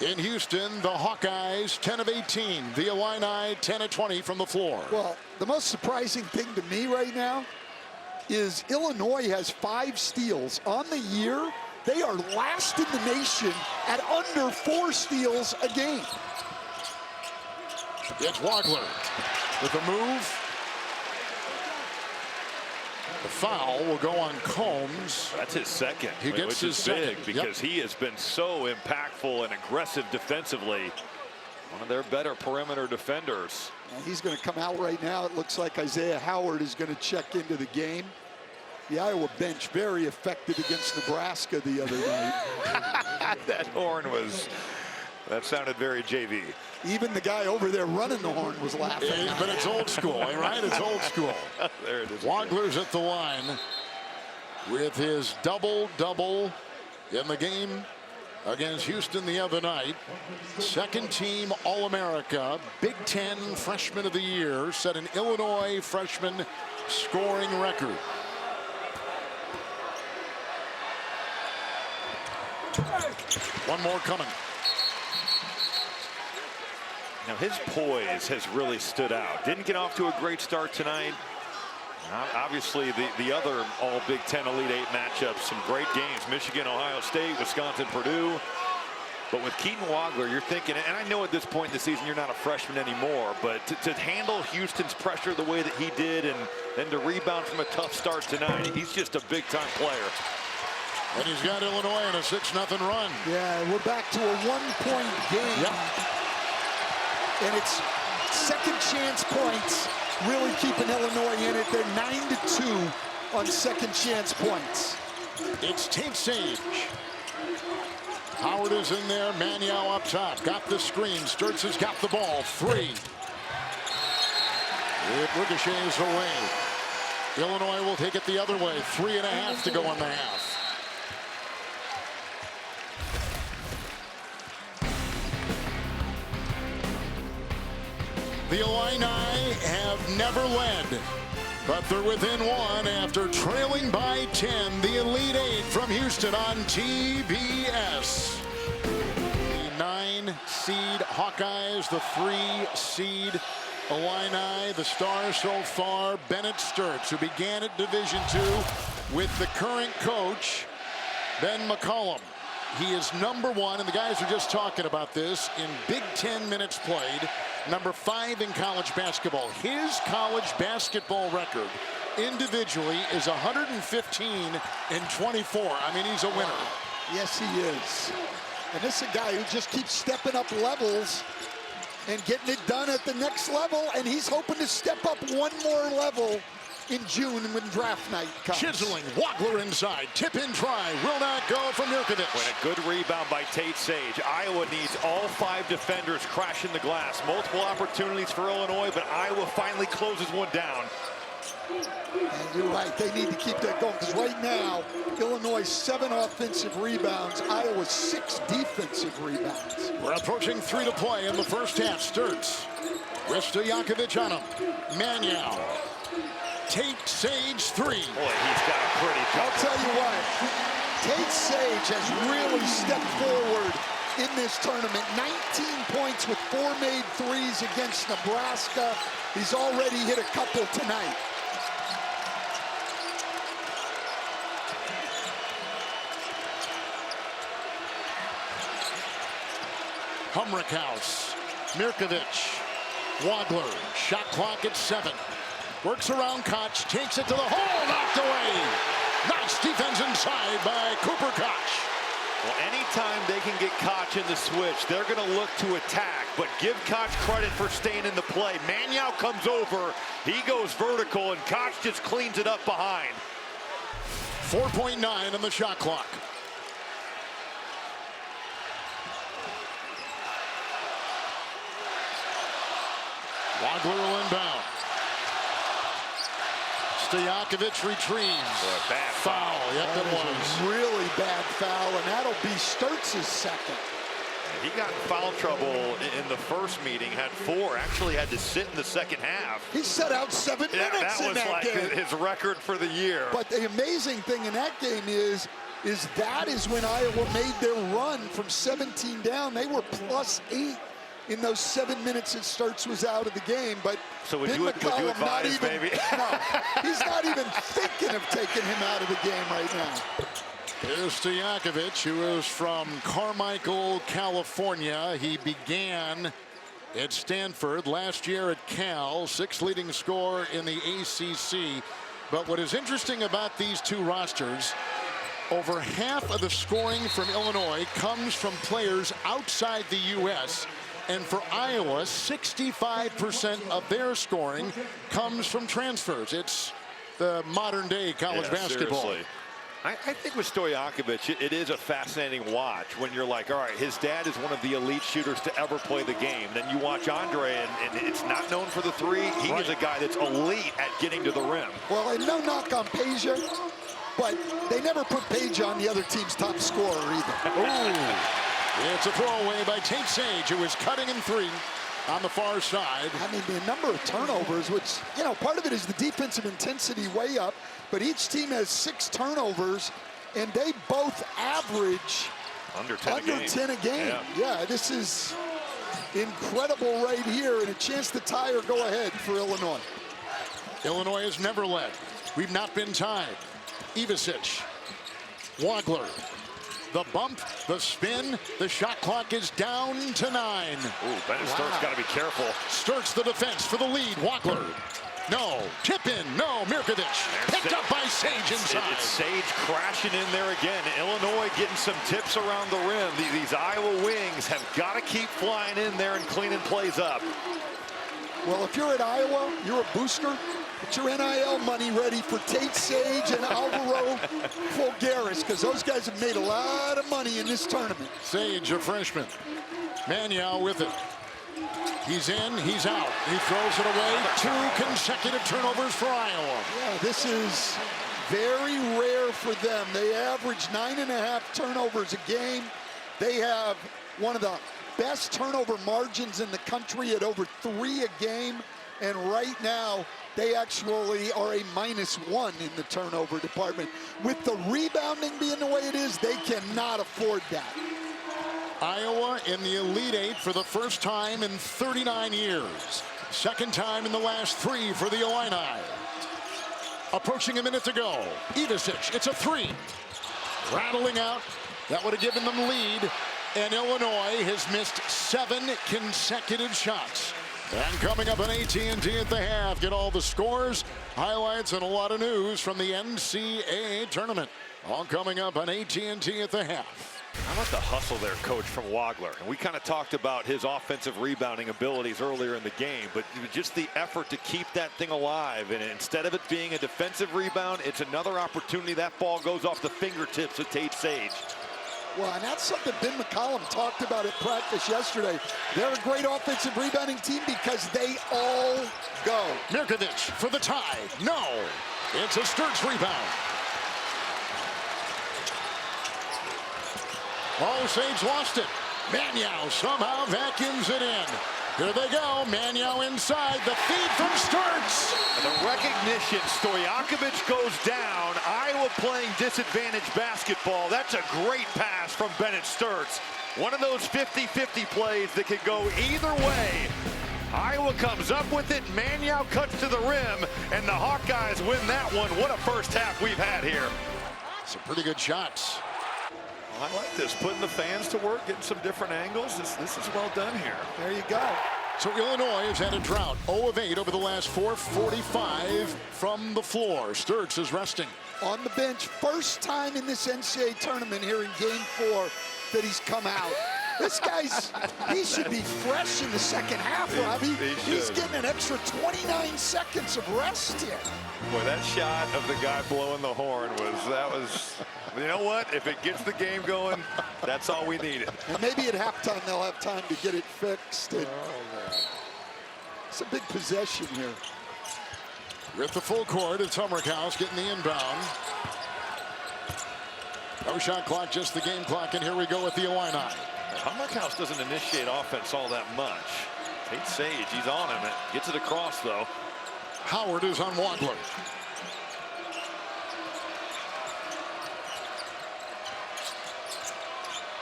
in Houston, the Hawkeyes 10 of 18. The Illini 10 of 20 from the floor. Well, the most surprising thing to me right now is Illinois has 5 steals. On the year, they are last in the nation at under 4 steals a game. It's Wagler with a move. The foul will go on Combs. That's his second. He gets which his is big second. because he has been so impactful and aggressive defensively. One of their better perimeter defenders. And he's going to come out right now. It looks like Isaiah Howard is going to check into the game. The Iowa bench very effective against Nebraska the other night. That horn was, that sounded very JV. Even the guy over there running the horn was laughing. Yeah, but it's old school, right? It's old school. There it is. Wagler's at the line with his double-double in the game against Houston the other night. Second team All-America, Big Ten Freshman of the Year, set an Illinois freshman scoring record. One more coming. Now his poise has really stood out. Didn't get off to a great start tonight. Obviously the other all Big Ten Elite 8 matchups, some great games. Michigan, Ohio State, Wisconsin, Purdue. But with Keaton Wagler, you're thinking, and I know at this point in the season you're not a freshman anymore, but to handle Houston's pressure the way that he did and then to rebound from a tough start tonight, he's just a big-time player. And he's got Illinois in a 6-0 run. Yeah, we're back to a 1-point game. Yep. And it's second chance points really keeping Illinois in it. They're 9-2 on second chance points. It's Tate Sage. Howard is in there. Maniau up top. Got the screen. Sturtz has got the ball. 3. It ricochets away. Illinois will take it the other way. 3.5 to go in the half. The Illini have never led, but they're within 1 after trailing by 10. The Elite 8 from Houston on TBS. The 9-seed Hawkeyes, the 3-seed Illini. The stars so far, Bennett Sturtz, who began at Division II with the current coach, Ben McCollum. He is #1, and the guys are just talking about this, in Big Ten minutes played. #5 in college basketball. His college basketball record individually is 115-24. I mean, he's a winner. Yes, he is. And this is a guy who just keeps stepping up levels and getting it done at the next level, and he's hoping to step up one more level in June when draft night comes. Chiseling, Wagler inside, tip in try, will not go from Jurkovic. When a good rebound by Tate Sage. Iowa needs all 5 defenders crashing the glass. Multiple opportunities for Illinois, but Iowa finally closes one down. And you're right, they need to keep that going, because right now, Illinois 7 offensive rebounds, Iowa 6 defensive rebounds. We're approaching 3 to play in the first half. Sturtz, wrist to Jurkovic on him. Maniau. Tate Sage 3. Boy, he's got a pretty jump. I'll tell you what, Tate Sage has really stepped forward in this tournament. 19 points with 4 made threes against Nebraska. He's already hit a couple tonight. Humrickhouse, Mirkovic, Wagler, shot clock at 7. Works around Koch, takes it to the hole, knocked away. Nice defense inside by Cooper Koch. Well, anytime they can get Koch in the switch, they're going to look to attack, but give Koch credit for staying in the play. Maniau comes over, he goes vertical, and Koch just cleans it up behind. 4.9 on the shot clock. Wagler will inbound. Stojakovic retrieves. Bad Foul. Yep, it was. Really bad foul, and that'll be Sturtz's second. He got in foul trouble in the first meeting, had 4, actually had to sit in the second half. He set out 7 minutes that in that was like game. his record for the year. But the amazing thing in that game is that is when Iowa made their run from 17 down. They were +8 in those 7 minutes that Sturtz was out of the game. But so would Ben you McCollum advise, not even, maybe? No, he's not even thinking of taking him out of the game right now. Here's Stojakovic, who is from Carmichael, California. He began at Stanford, last year at Cal, 6th leading scorer in the ACC. But what is interesting about these two rosters, over half of the scoring from Illinois comes from players outside the U.S. And for Iowa, 65% of their scoring comes from transfers. It's the modern day college basketball. Seriously. I think with Stojakovic, it is a fascinating watch when you're like, all right, his dad is one of the elite shooters to ever play the game. Then you watch Andre, and it's not known for the 3. He is a guy that's elite at getting to the rim. Well, and no knock on Peja, but they never put Peja on the other team's top scorer either. Ooh. It's a throwaway by Tate Sage, who is cutting in 3 on the far side. I mean, the number of turnovers, which, you know, part of it is the defensive intensity way up, but each team has 6 turnovers, and they both average under 10 a game. Yeah, this is incredible right here, and a chance to tie or go ahead for Illinois. Illinois has never led. We've not been tied. Ivisic, Wagler, The bump, the spin, the shot clock is down to 9. Ooh, Bennett Sturt's got to be careful. Sturt's the defense for the lead. Wagler. No. Tip in. No. Mirkovic. Picked up by Sage inside. It's Sage crashing in there again. Illinois getting some tips around the rim. These Iowa wings have got to keep flying in there and cleaning plays up. Well, if you're at Iowa, you're a booster. Get your NIL money ready for Tate Sage and Alvaro Fulgaris, because those guys have made a lot of money in this tournament. Sage, a freshman. Maniau with it. He's in, he's out. He throws it away. 2 consecutive turnovers for Iowa. Yeah, this is very rare for them. They average 9.5 turnovers a game. They have one of the best turnover margins in the country at over 3 a game. And right now, they actually are a -1 in the turnover department. With the rebounding being the way it is, they cannot afford that. Iowa in the Elite Eight for the first time in 39 years. Second time in the last 3 for the Illini. Approaching a minute to go. Ivisic, it's a 3. Rattling out. That would have given them lead. And Illinois has missed 7 consecutive shots. And coming up on AT&T at the half, get all the scores, highlights, and a lot of news from the NCAA tournament. All coming up on AT&T at the half. How about the hustle there, Coach, from Wagler? And we kind of talked about his offensive rebounding abilities earlier in the game, but just the effort to keep that thing alive. And instead of it being a defensive rebound, it's another opportunity. That ball goes off the fingertips of Tate Sage. Well, and that's something Ben McCollum talked about at practice yesterday. They're a great offensive rebounding team because they all go. Mirkovic for the tie. No. It's a Sturt's rebound. Oh, Sage lost it. Maniau somehow vacuums it in. Here they go. Maniau inside. The feed from Sturts. The recognition. Stojakovic goes down. Iowa playing disadvantage basketball. That's a great pass from Bennett Sturts. One of those 50-50 plays that could go either way. Iowa comes up with it. Maniau cuts to the rim, and the Hawkeyes win that one. What a first half we've had here. Some pretty good shots. I like this, putting the fans to work, getting some different angles. This is well done here. There you go. So Illinois has had a drought. 0 of 8 over the last 4:45 from the floor. Sturts is resting. On the bench, first time in this NCAA tournament here in game 4 that he's come out. This guy's, he should be fresh in the second half, Robbie. He's getting an extra 29 seconds of rest here. Boy, that shot of the guy blowing the horn was, you know what? If it gets the game going, that's all we needed. And maybe at halftime they'll have time to get it fixed. And it's a big possession here. With the full court, it's Hummerkaus getting the inbound. No shot clock, just the game clock, and here we go with the Illini. Hummerkaus doesn't initiate offense all that much. Tate Sage, he's on him. It gets it across, though. Howard is on Wagler.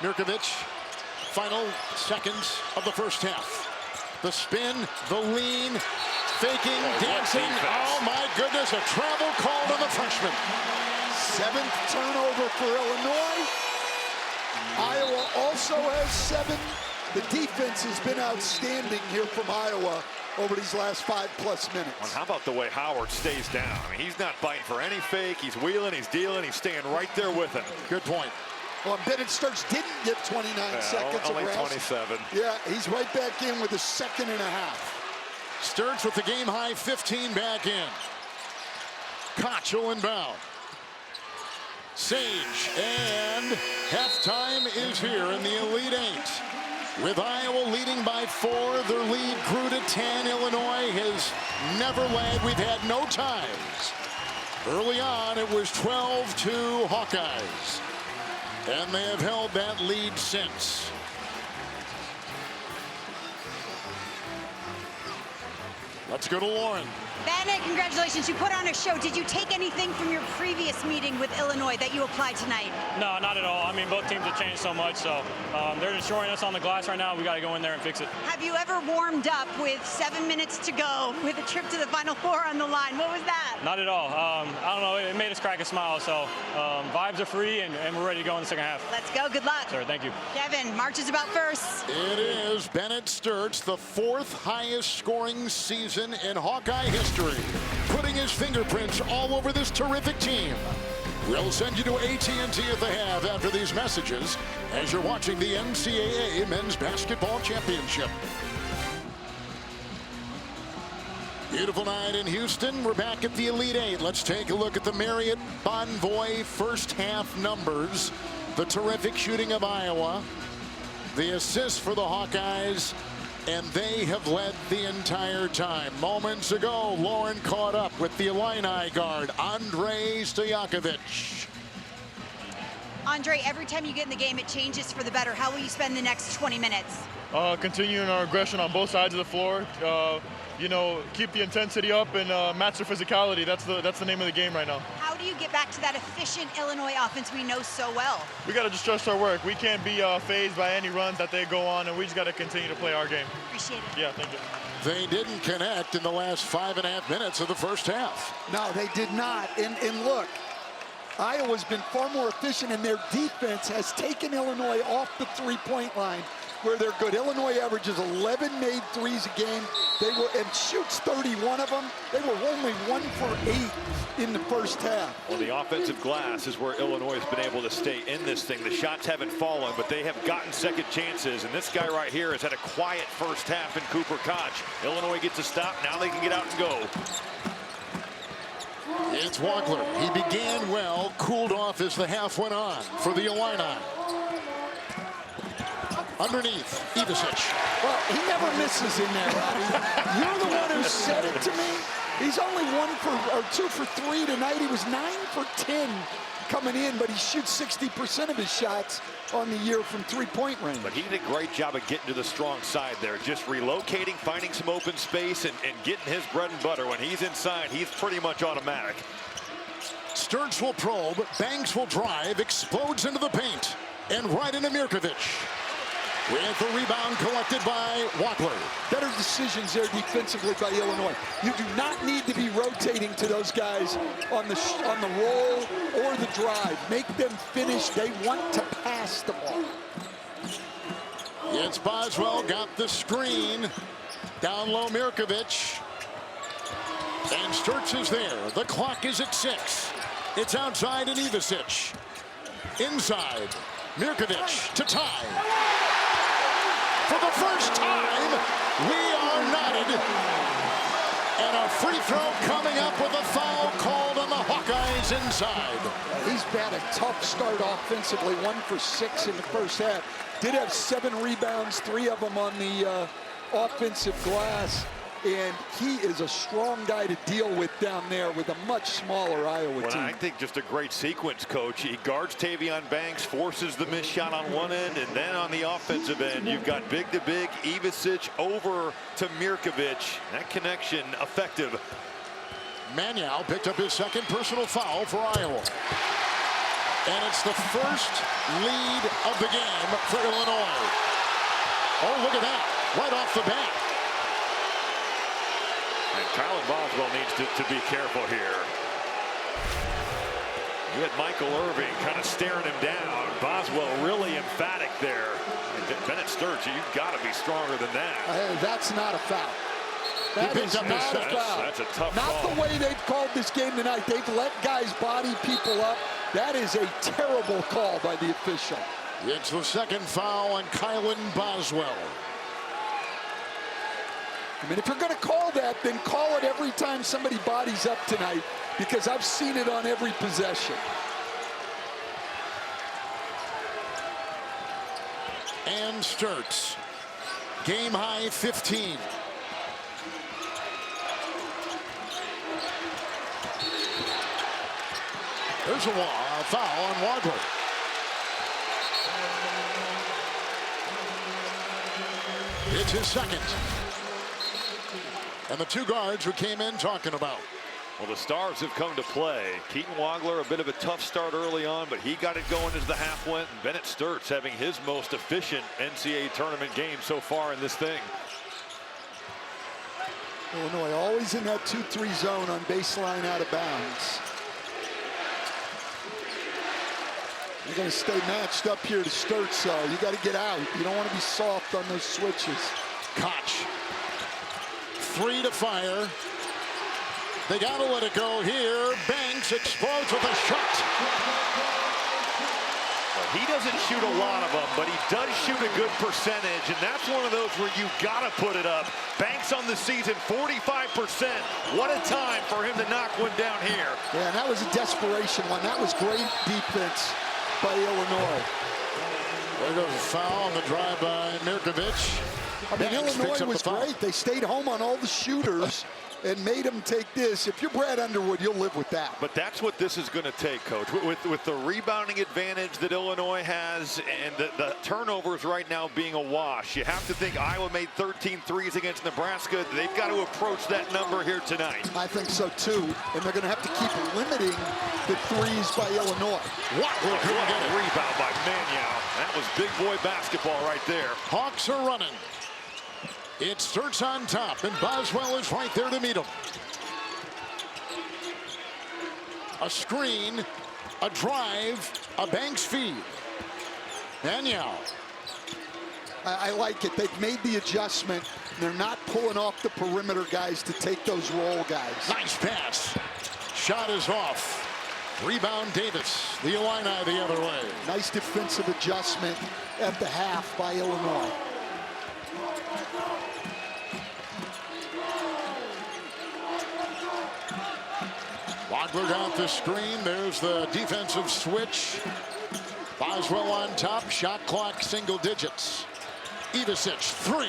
Mirkovic, final seconds of the first half. The spin, the lean, faking, dancing. Oh my goodness, a travel call on the freshman. 7th turnover for Illinois. Iowa also has 7. The defense has been outstanding here from Iowa over these last 5+ minutes. Well, how about the way Howard stays down? I mean, he's not biting for any fake. He's wheeling, he's dealing, he's staying right there with him. Good point. Well, Bennett Sturts didn't get 29 seconds only of rest. 27. Yeah, he's right back in with a 1.5 seconds. Sturts with the game high 15 back in. Koch will inbound. Sage, and halftime is here in the Elite Eight. With Iowa leading by 4, their lead grew to 10. Illinois has never led. We've had no ties. Early on, it was 12-2 Hawkeyes. And they have held that lead since. Let's go to Lauren. Bennett, congratulations. You put on a show. Did you take anything from your previous meeting with Illinois that you applied tonight? No, not at all. I mean, both teams have changed so much, so they're destroying us on the glass right now. We got to go in there and fix it. Have you ever warmed up with 7 minutes to go with a trip to the Final Four on the line? What was that? Not at all. I don't know. It made us crack a smile, so vibes are free, and we're ready to go in the second half. Let's go. Good luck. Sir, thank you. Kevin, March is about first. It is Bennett Sturtz, the 4th highest scoring season in Hawkeye history, putting his fingerprints all over this terrific team. We'll send you to AT&T at the half after these messages as you're watching the NCAA Men's Basketball Championship. Beautiful night in Houston. We're back at the Elite Eight. Let's take a look at the Marriott Bonvoy first half numbers. The terrific shooting of Iowa. The assists for the Hawkeyes. And they have led the entire time. Moments ago, Lauren caught up with the Illini guard, Andrei Stojakovic. Andre, every time you get in the game, it changes for the better. How will you spend the next 20 minutes? Continuing our aggression on both sides of the floor. You know, keep the intensity up and match their physicality. That's the name of the game right now. How do you get back to that efficient Illinois offense we know so well? We got to just trust our work. We can't be phased by any runs that they go on, and we just got to continue to play our game. Appreciate it. Yeah, thank you. They didn't connect in the last 5.5 minutes of the first half. No, they did not. And look, Iowa's been far more efficient, and their defense has taken Illinois off the three-point line where they're good. Illinois averages 11 made threes a game. And shoots 31 of them. They were only 1 for 8 in the first half. Well, the offensive glass is where Illinois has been able to stay in this thing. The shots haven't fallen, but they have gotten second chances. And this guy right here has had a quiet first half in Cooper Koch. Illinois gets a stop. Now they can get out and go. It's Walkler. He began well, cooled off as the half went on for the Illini. Underneath, Ivisic. Well, he never misses in there, Robbie. You're the one who said it to me. He's only 2 for 3 tonight. He was 9 for 10 coming in, but he shoots 60% of his shots on the year from three-point range. But he did a great job of getting to the strong side there, just relocating, finding some open space, and getting his bread and butter. When he's inside, he's pretty much automatic. Sturtz will probe, Banks will drive, explodes into the paint, and right into Mirkovic. With the rebound collected by Walkler. Better decisions there defensively by Illinois. You do not need to be rotating to those guys on the roll or the drive. Make them finish. They want to pass the ball. It's Boswell, got the screen. Down low, Mirkovic. And Sturtz is there. The clock is at 6. It's outside and Ivisic. Inside, Mirkovic to tie. For the first time, we are knotted. And a free throw coming up with a foul called on the Hawkeyes inside. He's had a tough start offensively, 1 for 6 in the first half. Did have 7 rebounds, 3 of them on the offensive glass. And he is a strong guy to deal with down there with a much smaller Iowa team. I think just a great sequence, Coach. He guards Tavion Banks, forces the missed shot on one end, and then on the offensive end, you've got big to big, Ivisic over to Mirkovic. That connection effective. Maniau picked up his second personal foul for Iowa. And it's the first lead of the game for Illinois. Oh, look at that, right off the bat. And Kylan Boswell needs to be careful here. You had Michael Irving kind of staring him down. Boswell really emphatic there. Bennett Sturtz, you've got to be stronger than that. That's not a foul. That is not a foul. That's a tough Not call. the way they've called this game tonight. They've let guys body people up. That is a terrible call by the official. It's the second foul on Kylan Boswell. I mean, if you're going to call that, then call it every time somebody bodies up tonight, because I've seen it on every possession. And Sturtz, game high 15. There's a foul on Walkler. It's his second. And the two guards who came in talking about. Well, the stars have come to play. Keaton Wagler, a bit of a tough start early on, but he got it going as the half went. And Bennett Sturts having his most efficient NCAA tournament game so far in this thing. Illinois always in that 2-3 zone on baseline out of bounds. You're going to stay matched up here to Sturts, so you got to get out. You don't want to be soft on those switches. Koch. 3 to fire. They got to let it go here. Banks explodes with a shot. Well, he doesn't shoot a lot of them, but he does shoot a good percentage, and that's one of those where you got to put it up. Banks on the season, 45%. What a time for him to knock one down here. Yeah, and that was a desperation one. That was great defense by Illinois. There goes a foul on the drive by Mirkovic. I mean, Illinois was great. They stayed home on all the shooters and made them take this. If you're Brad Underwood, you'll live with that. But that's what this is going to take, Coach. With the rebounding advantage that Illinois has and the turnovers right now being a wash, you have to think Iowa made 13 threes against Nebraska. They've got to approach that number here tonight. I think so, too. And they're going to have to keep limiting the threes by Illinois. What a rebound by Manyow. That was big boy basketball right there. Hawks are running. It starts on top, and Boswell is right there to meet him. A screen, a drive, a Banks feed. Manyow. I like it. They've made the adjustment. They're not pulling off the perimeter guys to take those roll guys. Nice pass. Shot is off. Rebound Davis. The Illini the other way. Nice defensive adjustment at the half by Illinois. Wagler got the screen. There's the defensive switch. Boswell on top. Shot clock single digits. Ivisic, 3.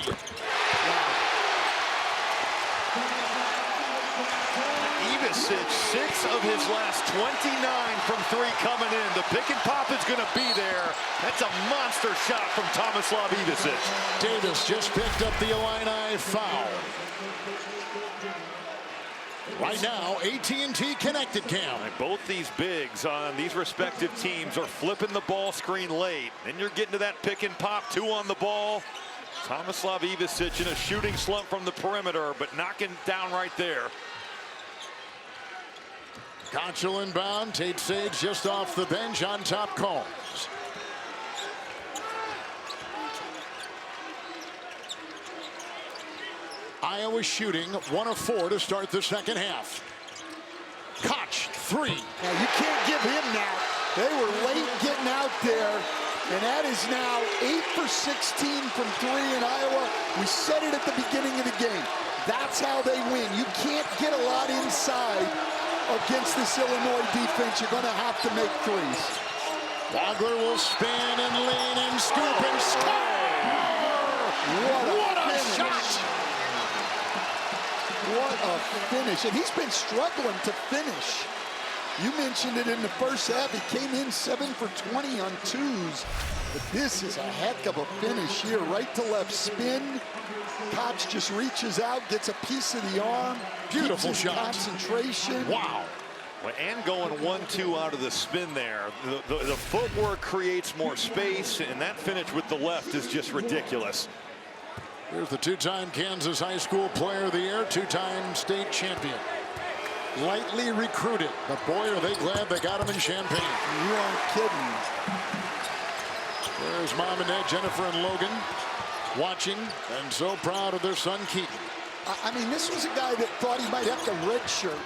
Ivisic, 6 of his last 29 from 3 coming in. The pick and pop is going to be there. That's a monster shot from Tomislav Ivisic. Davis just picked up the Illini foul. Right now, AT&T connected cam. Both these bigs on these respective teams are flipping the ball screen late. Then you're getting to that pick and pop, 2 on the ball. Tomislav Ivisic in a shooting slump from the perimeter, but knocking down right there. Conchel inbound. Tate Sage just off the bench on top. Combs. Iowa shooting 1 of 4 to start the second half. Koch, 3. Now you can't give him that. They were late getting out there, and that is now 8 for 16 from 3 in Iowa. We said it at the beginning of the game. That's how they win. You can't get a lot inside against this Illinois defense. You're going to have to make threes. Wagler will spin and lean and scoop and score. What a shot! What a finish. And he's been struggling to finish. You mentioned it in the first half. He came in 7 for 20 on 2s. But this is a heck of a finish here. Right to left spin. Koch just reaches out, gets a piece of the arm. Beautiful shot. Concentration. Wow. Well, and going 1-2 out of the spin there. The footwork creates more space, and that finish with the left is just ridiculous. Here's the 2-time Kansas High School Player of the Year, 2-time state champion. Lightly recruited, but boy, are they glad they got him in Champaign. You aren't kidding. There's Mom and Dad, Jennifer and Logan, watching and so proud of their son, Keaton. I mean, this was a guy that thought he might have to redshirt,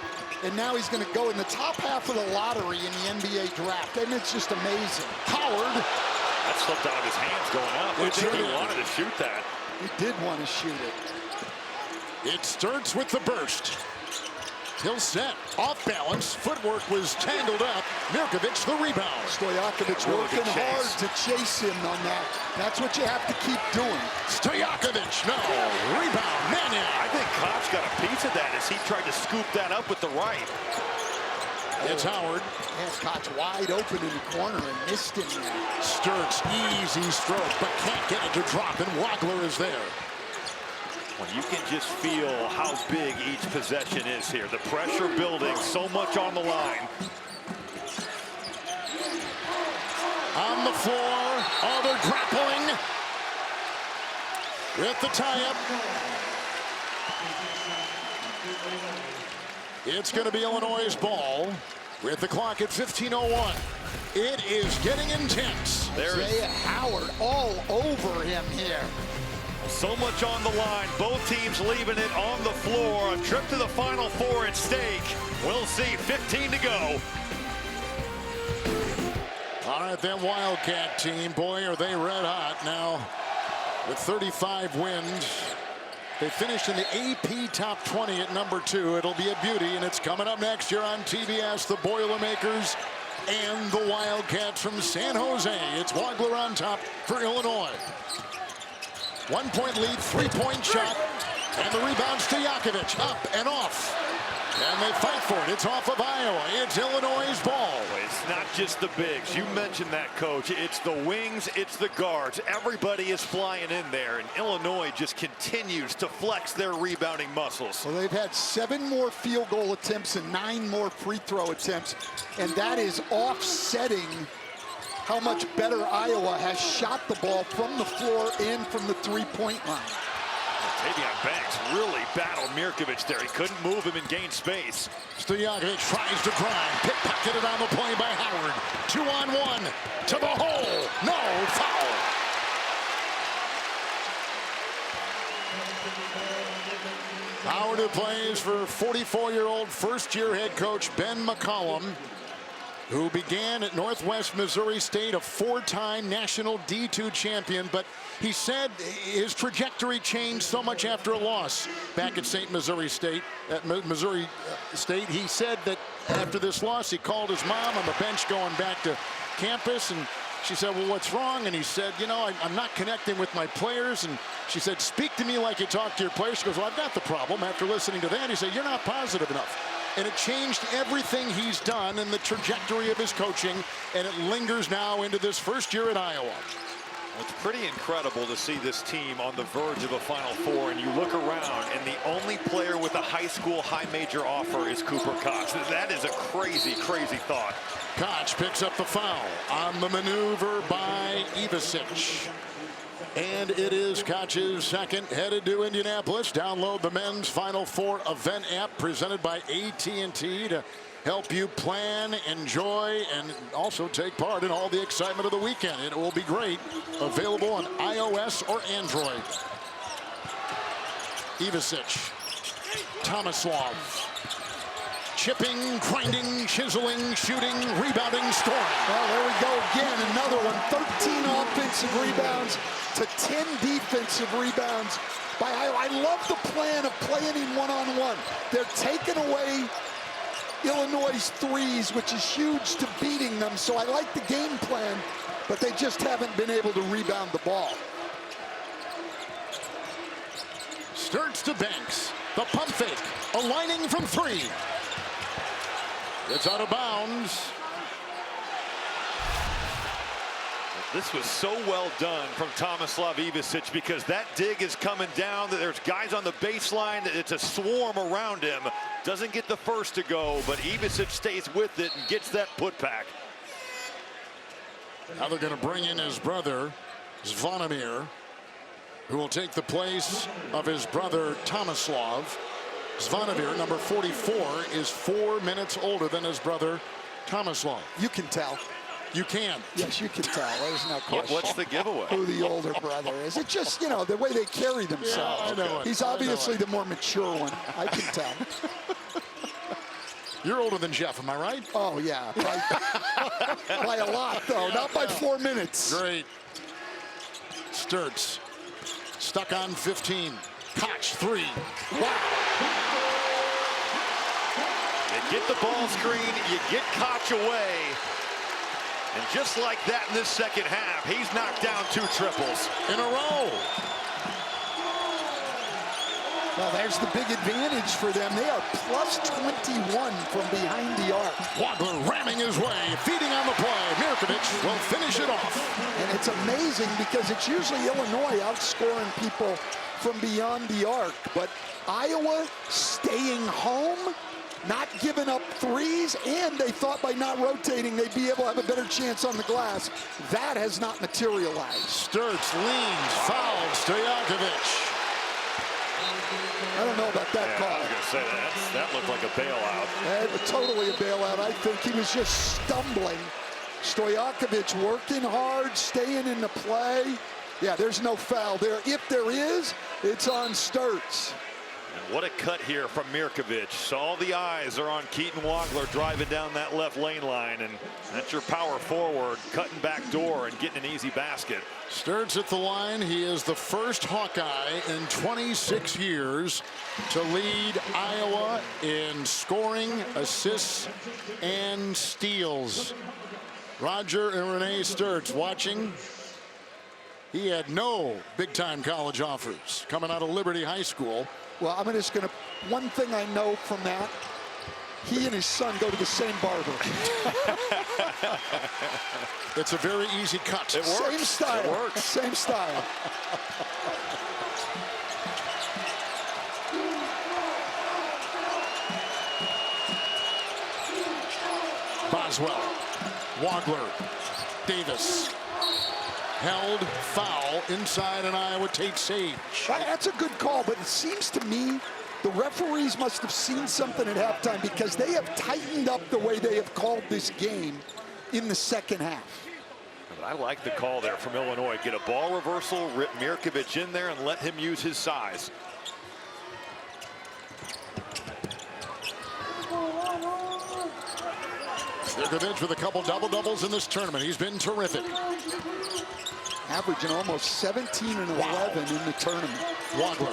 and now he's going to go in the top half of the lottery in the NBA draft, and it's just amazing. Howard. That slipped out of his hands going up. I think he wanted to shoot that. He did want to shoot it. It starts with the burst. He'll set. Off balance. Footwork was tangled up. Mirkovic the rebound. Stojakovic working hard to chase him on that. That's what you have to keep doing. Stojakovic, no. Rebound. Mannion. I think Koch got a piece of that as he tried to scoop that up with the right. It's Howard. Has Koch wide open in the corner and missed him now. Sturts, easy stroke, but can't get it to drop, and Wagler is there. Well, you can just feel how big each possession is here. The pressure building, so much on the line. On the floor, oh, they're grappling with the tie-up. It's going to be Illinois' ball with the clock at 15:01. It is getting intense. There is Howard all over him here. so much on the line. Both teams leaving it on the floor. A trip to the Final Four at stake. We'll see. 15 to go. All right, that Wildcat team, boy, are they red hot now with 35 wins. They finished in the AP Top 20 at #2. It'll be a beauty, and it's coming up next year on TBS. The Boilermakers and the Wildcats from San Jose. It's Wagler on top for Illinois. 1-point lead, 3-point shot, and the rebounds to Jakovic, up and off. And they fight for it. It's off of Iowa. It's Illinois' ball. It's not just the bigs. You mentioned that, Coach. It's the wings. It's the guards. Everybody is flying in there, and Illinois just continues to flex their rebounding muscles. Well, they've had 7 more field goal attempts and 9 more free throw attempts, and that is offsetting how much better Iowa has shot the ball from the floor and from the three-point line. Tavion Banks really battled Mirkovic there. He couldn't move him and gain space. Stojakovic tries to grind. Pickpocketed on the play by Howard. 2-on-1 to the hole. No foul. Howard, who plays for 44-year-old first-year head coach Ben McCollum, who began at Northwest Missouri State, a 4-time national D2 champion, but he said his trajectory changed so much after a loss back at Missouri State. He said that after this loss, he called his mom on the bench going back to campus, and she said, well, what's wrong? And he said, you know, I'm not connecting with my players. And she said, speak to me like you talk to your players. She goes, well, I've got the problem. After listening to that, he said, you're not positive enough. And it changed everything he's done and the trajectory of his coaching, and it lingers now into this first year at Iowa. It's pretty incredible to see this team on the verge of a Final Four, and you look around, and the only player with a high school high major offer is Cooper Koch. That is a crazy, crazy thought. Koch picks up the foul on the maneuver by Ivasic. And it is Koch's second, headed to Indianapolis. Download the men's Final Four event app presented by AT&T to help you plan, enjoy, and also take part in all the excitement of the weekend. It will be great. Available on iOS or Android. Ivasic, Tomislav, chipping, grinding, chiseling, shooting, rebounding, scoring. Well, there we go again. Another one. 13 offensive rebounds to 10 defensive rebounds by Iowa. I love the plan of playing him one-on-one. They're taking away Illinois' threes, which is huge to beating them. So I like the game plan, but they just haven't been able to rebound the ball. Sturts to Banks. The pump fake. Aligning from 3. It's out of bounds. This was so well done from Tomislav Ivasic, because that dig is coming down. There's guys on the baseline. It's a swarm around him. Doesn't get the first to go, but Ivasic stays with it and gets that putback. Now they're going to bring in his brother, Zvonimir, who will take the place of his brother, Tomislav. Zvonimir, number 44, is 4 minutes older than his brother, Tomislav. You can tell. You can. Yes, you can tell. There's no question. What's the giveaway? Who the older brother is. It's just, you know, the way they carry themselves. Yeah, I know it. He's obviously the more mature one. I can tell. You're older than Jeff, am I right? Oh, yeah. By a lot, though. Not by 4 minutes. Great. Sturts. Stuck on 15. Koch, 3. Wow. You get the ball screen. You get Koch away. And just like that in this second half, he's knocked down 2 triples in a row. Well, there's the big advantage for them. They are plus 21 from behind the arc. Wagler ramming his way, feeding on the play. Mirkovic will finish it off. And it's amazing because it's usually Illinois outscoring people from beyond the arc. But Iowa staying home, not giving up threes, and they thought by not rotating they'd be able to have a better chance on the glass. That has not materialized. Sturts leans, fouls Stojakovic. I don't know about that call. I was going to say that looked like a bailout. Totally a bailout. I think he was just stumbling. Stojakovic working hard, staying in the play. Yeah, there's no foul there. If there is, it's on Sturts. And what a cut here from Mirkovic. So all the eyes are on Keaton Wagler driving down that left lane line, and that's your power forward cutting back door and getting an easy basket. Sturts at the line. He is the first Hawkeye in 26 years to lead Iowa in scoring, assists, and steals. Roger and Renee Sturts watching. He had no big-time college offers coming out of Liberty High School. Well, I'm just going to, one thing I know from that, he and his son go to the same barber. It's a very easy cut. It works. Same style. It works. Same style. Boswell, Wagler, Davis. Held, foul inside an Iowa Tate Sage. That's a good call, but it seems to me the referees must have seen something at halftime because they have tightened up the way they have called this game in the second half. But I like the call there from Illinois. Get a ball reversal, rip Mirkovic in there, and let him use his size. Mirkovic with a couple double-doubles in this tournament. He's been terrific. Averaging almost 17 and 11 in the tournament. Wagler,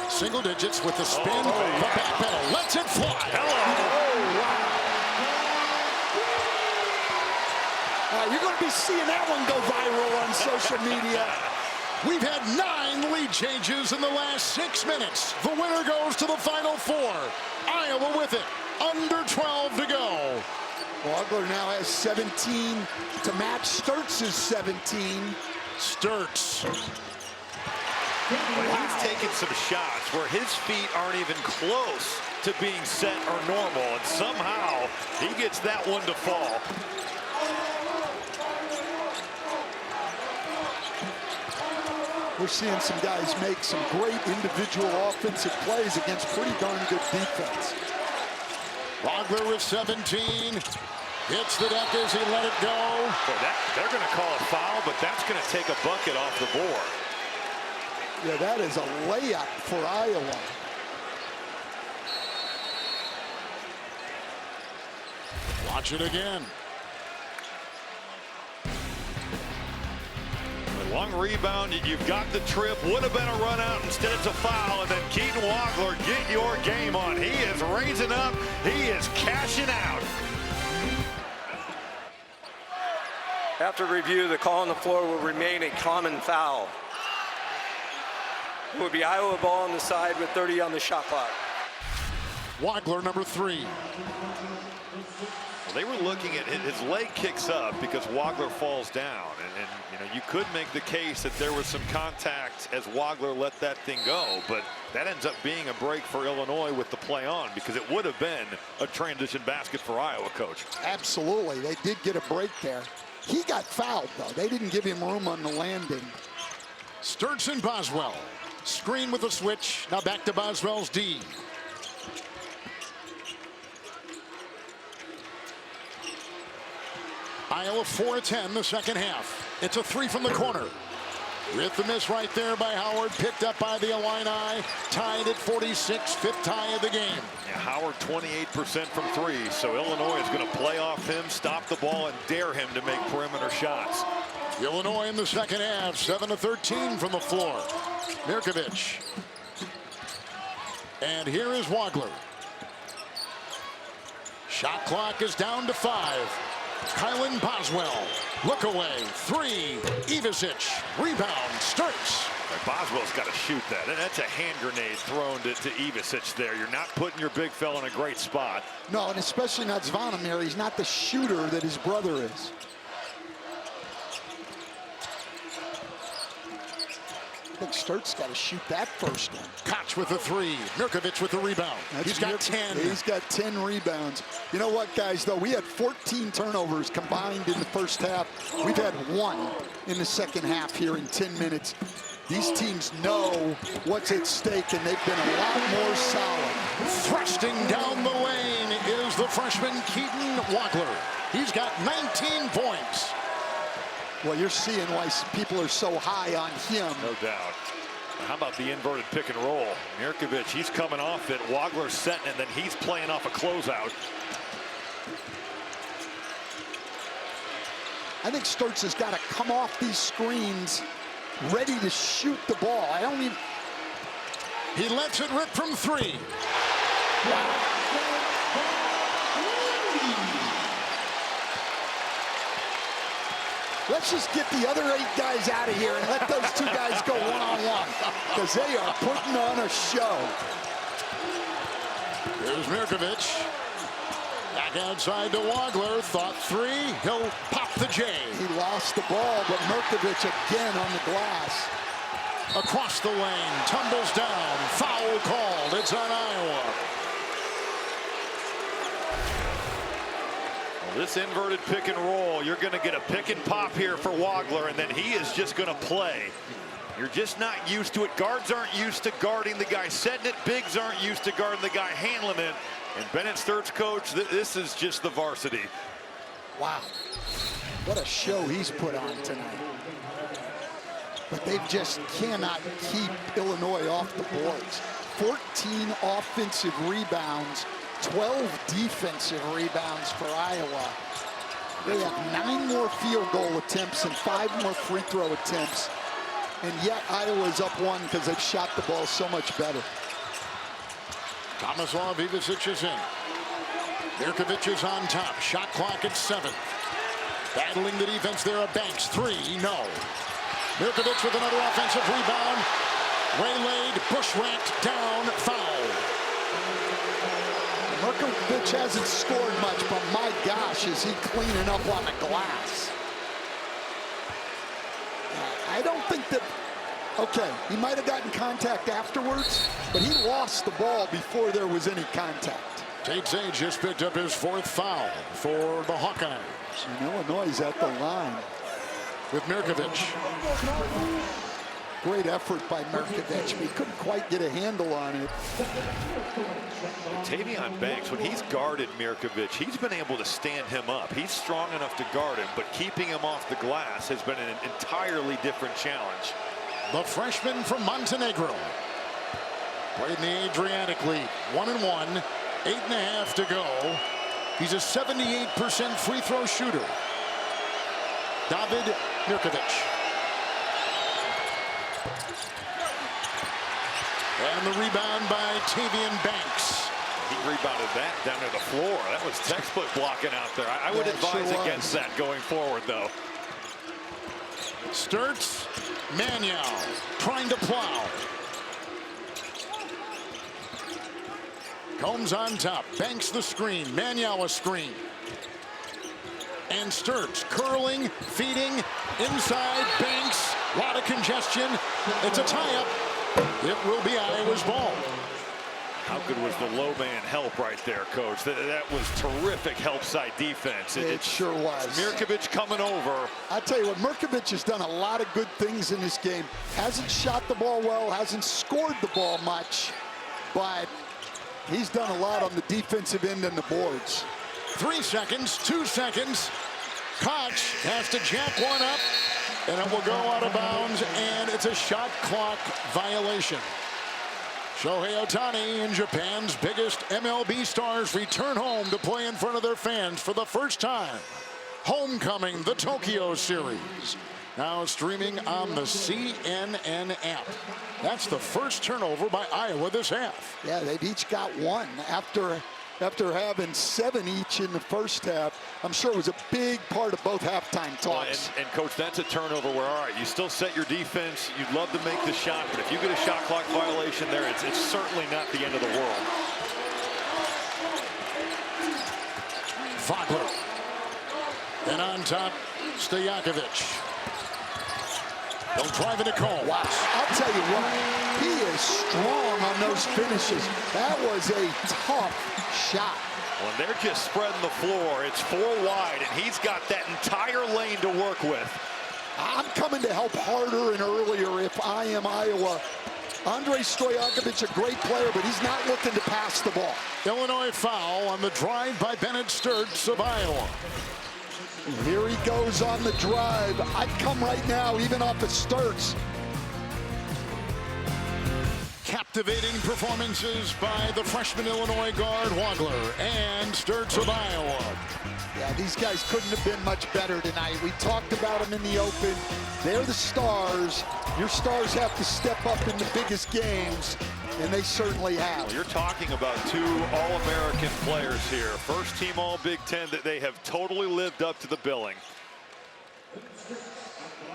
single digits with the spin, the back pedal, lets it fly. You're going to be seeing that one go viral on social media. We've had 9 lead changes in the last 6 minutes. The winner goes to the Final Four. Iowa with it. Under 12 to go. Wagler now has 17 to match Sturts' 17. Sturts. But he's taking some shots where his feet aren't even close to being set or normal, and somehow he gets that one to fall. We're seeing some guys make some great individual offensive plays against pretty darn good defense. Wagler with 17. Hits the deck as he let it go. So they're going to call a foul, but that's going to take a bucket off the board. Yeah, that is a layup for Iowa. Watch it again. A long rebound, you've got the trip. Would have been a run out, instead it's a foul, and then Keaton Wagler, get your game on. He is raising up, he is cashing out. After review, the call on the floor will remain a common foul. It will be Iowa ball on the side with 30 on the shot clock. Wagler, number 3. Well, they were looking at his leg kicks up because Wagler falls down, and you know, you could make the case that there was some contact as Wagler let that thing go, but that ends up being a break for Illinois with the play on, because it would have been a transition basket for Iowa, Coach. Absolutely, they did get a break there. He got fouled, though. They didn't give him room on the landing. Sturts and Boswell. Screen with a switch. Now back to Boswell's D. Iowa 4-10 the second half. It's a 3 from the corner. With the miss right there by Howard, picked up by the Illini, tied at 46, 5th tie of the game. Yeah, Howard 28% from 3, so Illinois is going to play off him, stop the ball, and dare him to make perimeter shots. Illinois in the second half, 7-13 from the floor. Mirkovic. And here is Wagler. Shot clock is down to 5. Kylan Boswell, look away, 3, Ivisic, rebound, Sturts. Boswell's got to shoot that, and that's a hand grenade thrown to Ivisic there. You're not putting your big fella in a great spot. No, and especially not Zvonimir. He's not the shooter that his brother is. think Sturt's got to shoot that first one. Koch with the three. Mirkovic with the rebound. He's got 10. He's got 10 rebounds. You know what, guys, though? We had 14 turnovers combined in the first half. We've had 1 in the second half here in 10 minutes. These teams know what's at stake, and they've been a lot more solid. Thrusting down the lane is the freshman Keaton Wagler. He's got 19 points. Well, you're seeing why people are so high on him. No doubt. How about the inverted pick and roll? Mirkovic, he's coming off it. Wagler's setting it, and then he's playing off a closeout. I think Sturts has got to come off these screens ready to shoot the ball. I don't even... He lets it rip from 3. Let's just get the other 8 guys out of here and let those 2 guys go one-on-one, because they are putting on a show. Here's Mirkovic. Back outside to Wagler. Thought 3. He'll pop the J. He lost the ball, but Mirkovic again on the glass. Across the lane. Tumbles down. Foul called. It's on Iowa. This inverted pick and roll, you're going to get a pick and pop here for Wagler, and then he is just going to play. You're just not used to it. Guards aren't used to guarding the guy setting it. Bigs aren't used to guarding the guy handling it. And Bennett Sturt's coach, this is just the varsity. Wow. What a show he's put on tonight. But they just cannot keep Illinois off the boards. 14 offensive rebounds. 12 defensive rebounds for Iowa. They have 9 more field goal attempts and 5 more free throw attempts. And yet Iowa's up 1 because they've shot the ball so much better. Tomislav Ivicic is in. Mirkovic is on top. Shot clock at 7. Battling the defense there of Banks. 3, no. Mirkovic with another offensive rebound. Waylaid, bushwhacked, down, foul. Mirkovic hasn't scored much, but my gosh, is he cleaning up on the glass. I don't think that, okay, he might have gotten contact afterwards, but he lost the ball before there was any contact. Tate Zay just picked up his 4th foul for the Hawkeyes. And Illinois is at the line. With Mirkovic. Great effort by Mirkovic, but he couldn't quite get a handle on it. Tavion Banks, when he's guarded Mirkovic, he's been able to stand him up. He's strong enough to guard him, but keeping him off the glass has been an entirely different challenge. The freshman from Montenegro. Played in the Adriatic League. 1-1, 8.5 to go. He's a 78% free throw shooter. David Mirkovic. And the rebound by Tavion Banks. He rebounded that down to the floor. That was textbook blocking out there. I would advise against that going forward, though. Sturts, Mannion trying to plow. Combs on top. Banks the screen. Mannion a screen. And Sturts curling, feeding, inside. Banks, a lot of congestion. It's a tie-up. It will be Iowa's ball. How good was the low man help right there, Coach? That was terrific help side defense. It sure was. Mirkovic coming over. I'll tell you what, Mirkovic has done a lot of good things in this game. Hasn't shot the ball well, hasn't scored the ball much, but he's done a lot on the defensive end and the boards. 3 seconds, 2 seconds. Koch has to jack one up, and it will go out of bounds, and it's a shot clock violation. Shohei Ohtani and Japan's biggest MLB stars return home to play in front of their fans for the first time. Homecoming, the Tokyo Series. Now streaming on the CNN app. That's the first turnover by Iowa this half. Yeah, they've each got 1 after having 7 each in the first half. I'm sure it was a big part of both halftime talks. And Coach, that's a turnover where, all right, you still set your defense. You'd love to make the shot, but if you get a shot clock violation there, it's certainly not the end of the world. Wagler. And on top, Stojakovic. He'll drive into Combs. Wow. I'll tell you what, he is strong on those finishes. That was a tough shot. When they're just spreading the floor, it's 4 wide, and he's got that entire lane to work with. I'm coming to help harder and earlier if I am Iowa. Andrei Stojakovic, a great player, but he's not looking to pass the ball. Illinois foul on the drive by Bennett Sturtz of Iowa. Here he goes on the drive. I'd come right now, even off of Sturtz. Captivating performances by the freshman Illinois guard Wagler and Sturtz of Iowa. Yeah, these guys couldn't have been much better tonight. We talked about them in the open. They're the stars. Your stars have to step up in the biggest games, and they certainly have. Well, you're talking about 2 All-American players here. First team All-Big Ten that they have totally lived up to the billing.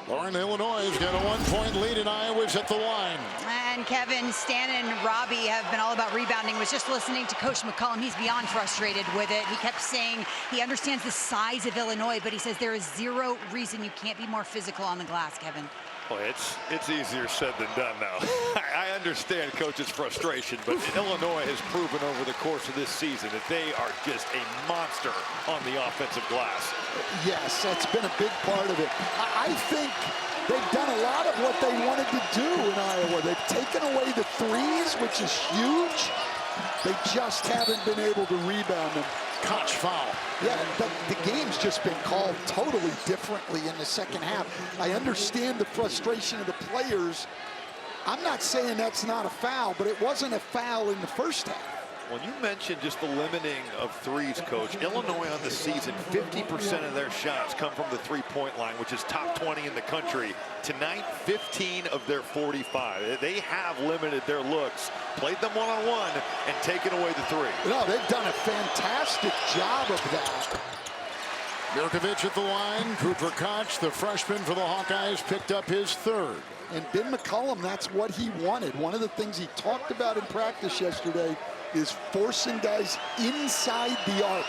Lauren, Illinois has got a 1-point lead, and Iowa's at the line. And Kevin, Stan, and Robbie have been all about rebounding. Was just listening to Coach McCollum. He's beyond frustrated with it. He kept saying he understands the size of Illinois, but he says there is 0 reason you can't be more physical on the glass, Kevin. Well, it's easier said than done now. I understand Coach's frustration, but Illinois has proven over the course of this season that they are just a monster on the offensive glass. Yes, that's been a big part of it. I think they've done a lot of what they wanted to do in Iowa. They've taken away the threes, which is huge. They just haven't been able to rebound them. Koch foul. Yeah, the game's just been called totally differently in the second half. I understand the frustration of the players. I'm not saying that's not a foul, but it wasn't a foul in the first half. When you mentioned just the limiting of threes, Coach, Illinois on the season, 50% of their shots come from the three-point line, which is top 20 in the country. Tonight, 15 of their 45. They have limited their looks, played them one-on-one, and taken away the three. No, they've done a fantastic job of that. Jurkovic at the line. Cooper Koch, the freshman for the Hawkeyes, picked up his 3rd. And Ben McCollum, that's what he wanted. One of the things he talked about in practice yesterday is forcing guys inside the arc.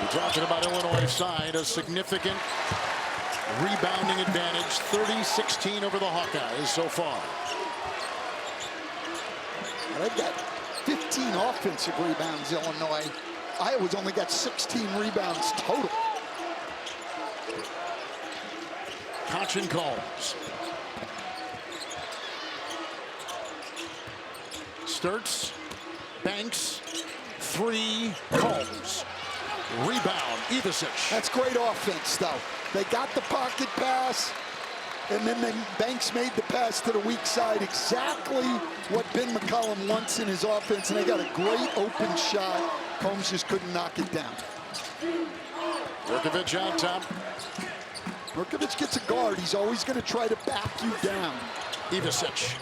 We're talking about Illinois' side, a significant rebounding advantage, 30-16 over the Hawkeyes so far. And they've got 15 offensive rebounds, Illinois. Iowa's only got 16 rebounds total. Koch and Combs. Sturtz, Banks, 3, Combs. Rebound, Ivisic. That's great offense, though. They got the pocket pass, and then Banks made the pass to the weak side. Exactly what Ben McCollum wants in his offense, and they got a great open shot. Combs just couldn't knock it down. Jurkovic on top. Jurkovic gets a guard. He's always going to try to back you down. Ivisic.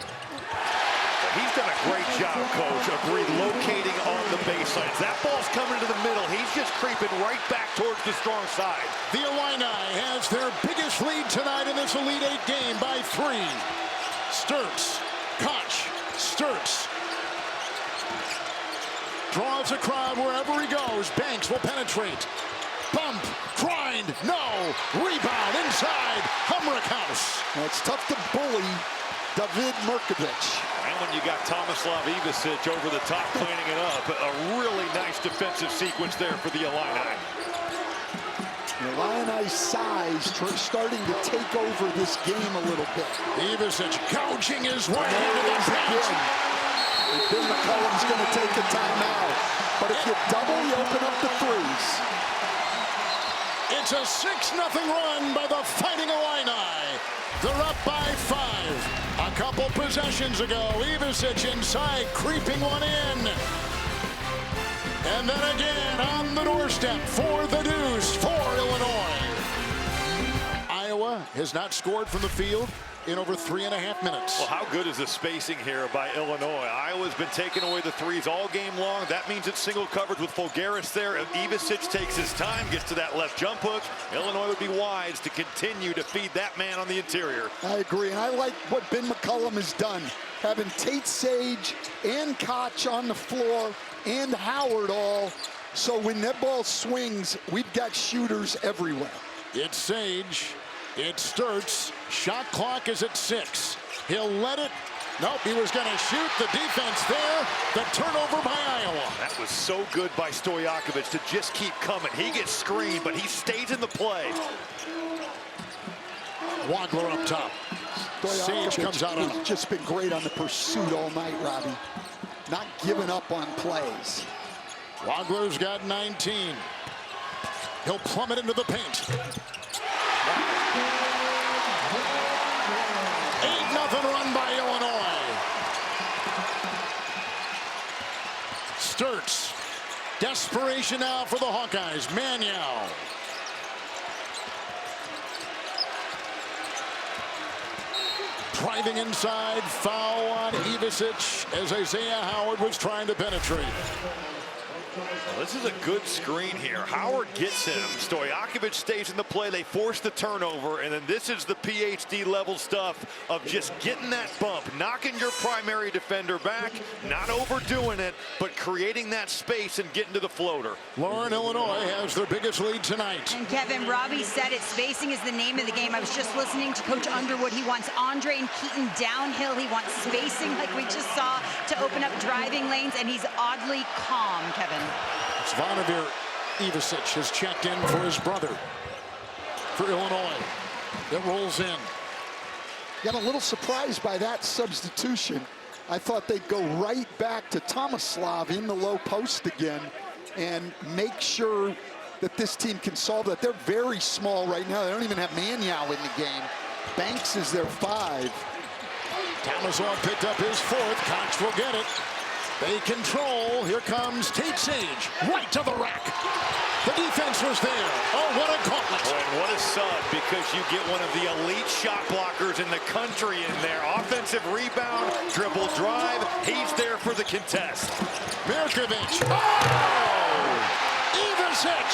He's done a great job, Coach, of relocating on the baseline. As that ball's coming to the middle, he's just creeping right back towards the strong side. The Illini has their biggest lead tonight in this Elite 8 game by 3. Sturtz, Koch, Sturtz. Draws a crowd wherever he goes. Banks will penetrate. Bump, grind, no. Rebound inside, Humrickhouse. Now, it's tough to bully David Mrkovic. And when you got Tomislav Ivisic over the top cleaning it up, a really nice defensive sequence there for the Illini. The Illini size starting to take over this game a little bit. Ivisic gouging his way into the paint. Ben McCollum's going to take a timeout. But if you double, you open up the threes. It's a 6-0 run by the Fighting Illini. They're up by 5. A couple possessions ago, Ivisic inside, creeping one in. And then again on the doorstep for the deuce for Illinois. Iowa has not scored from the field in over 3.5 minutes. Well, how good is the spacing here by Illinois? Iowa's been taking away the threes all game long. That means it's single coverage with Fulgaris there. If Ivisic takes his time, gets to that left jump hook, Illinois would be wise to continue to feed that man on the interior. I agree, and I like what Ben McCollum has done. Having Tate Sage and Koch on the floor and Howard all. So when that ball swings, we've got shooters everywhere. It's Sage It starts. Shot clock is at 6. He'll let it. Nope, he was going to shoot. The defense there. The turnover by Iowa. That was so good by Stojakovic to just keep coming. He gets screened, but he stays in the play. Wagler up top. Sage comes out on him. He's just been great on the pursuit all night, Robbie. Not giving up on plays. Wagler's got 19. He'll plummet into the paint. 8-0 run by Illinois. Sturts. Desperation now for the Hawkeyes. Mannion. Driving inside, foul on Ivisic as Isaiah Howard was trying to penetrate. Well, this is a good screen here. Howard gets him. Stojakovic stays in the play. They force the turnover, and then this is the PhD level stuff of just getting that bump, knocking your primary defender back, not overdoing it, but creating that space and getting to the floater. Lauren, Illinois has their biggest lead tonight. And Kevin, Robbie said it. Spacing is the name of the game. I was just listening to Coach Underwood. He wants Andre and Keaton downhill. He wants spacing like we just saw to open up driving lanes, and he's oddly calm, Kevin. Zvonimir Ivisic has checked in for his brother for Illinois. It rolls in. Got a little surprised by that substitution. I thought they'd go right back to Tomislav in the low post again and make sure that this team can solve that. They're very small right now. They don't even have Mannion in the game. Banks is their 5. Tomislav picked up his 4th. Cox will get it. They control. Here comes Tate Sage. Right to the rack. The defense was there. Oh, what a gauntlet. And what a sub, because you get one of the elite shot blockers in the country in there. Offensive rebound, dribble drive. He's there for the contest. Mirkovic. Oh! Ivisic.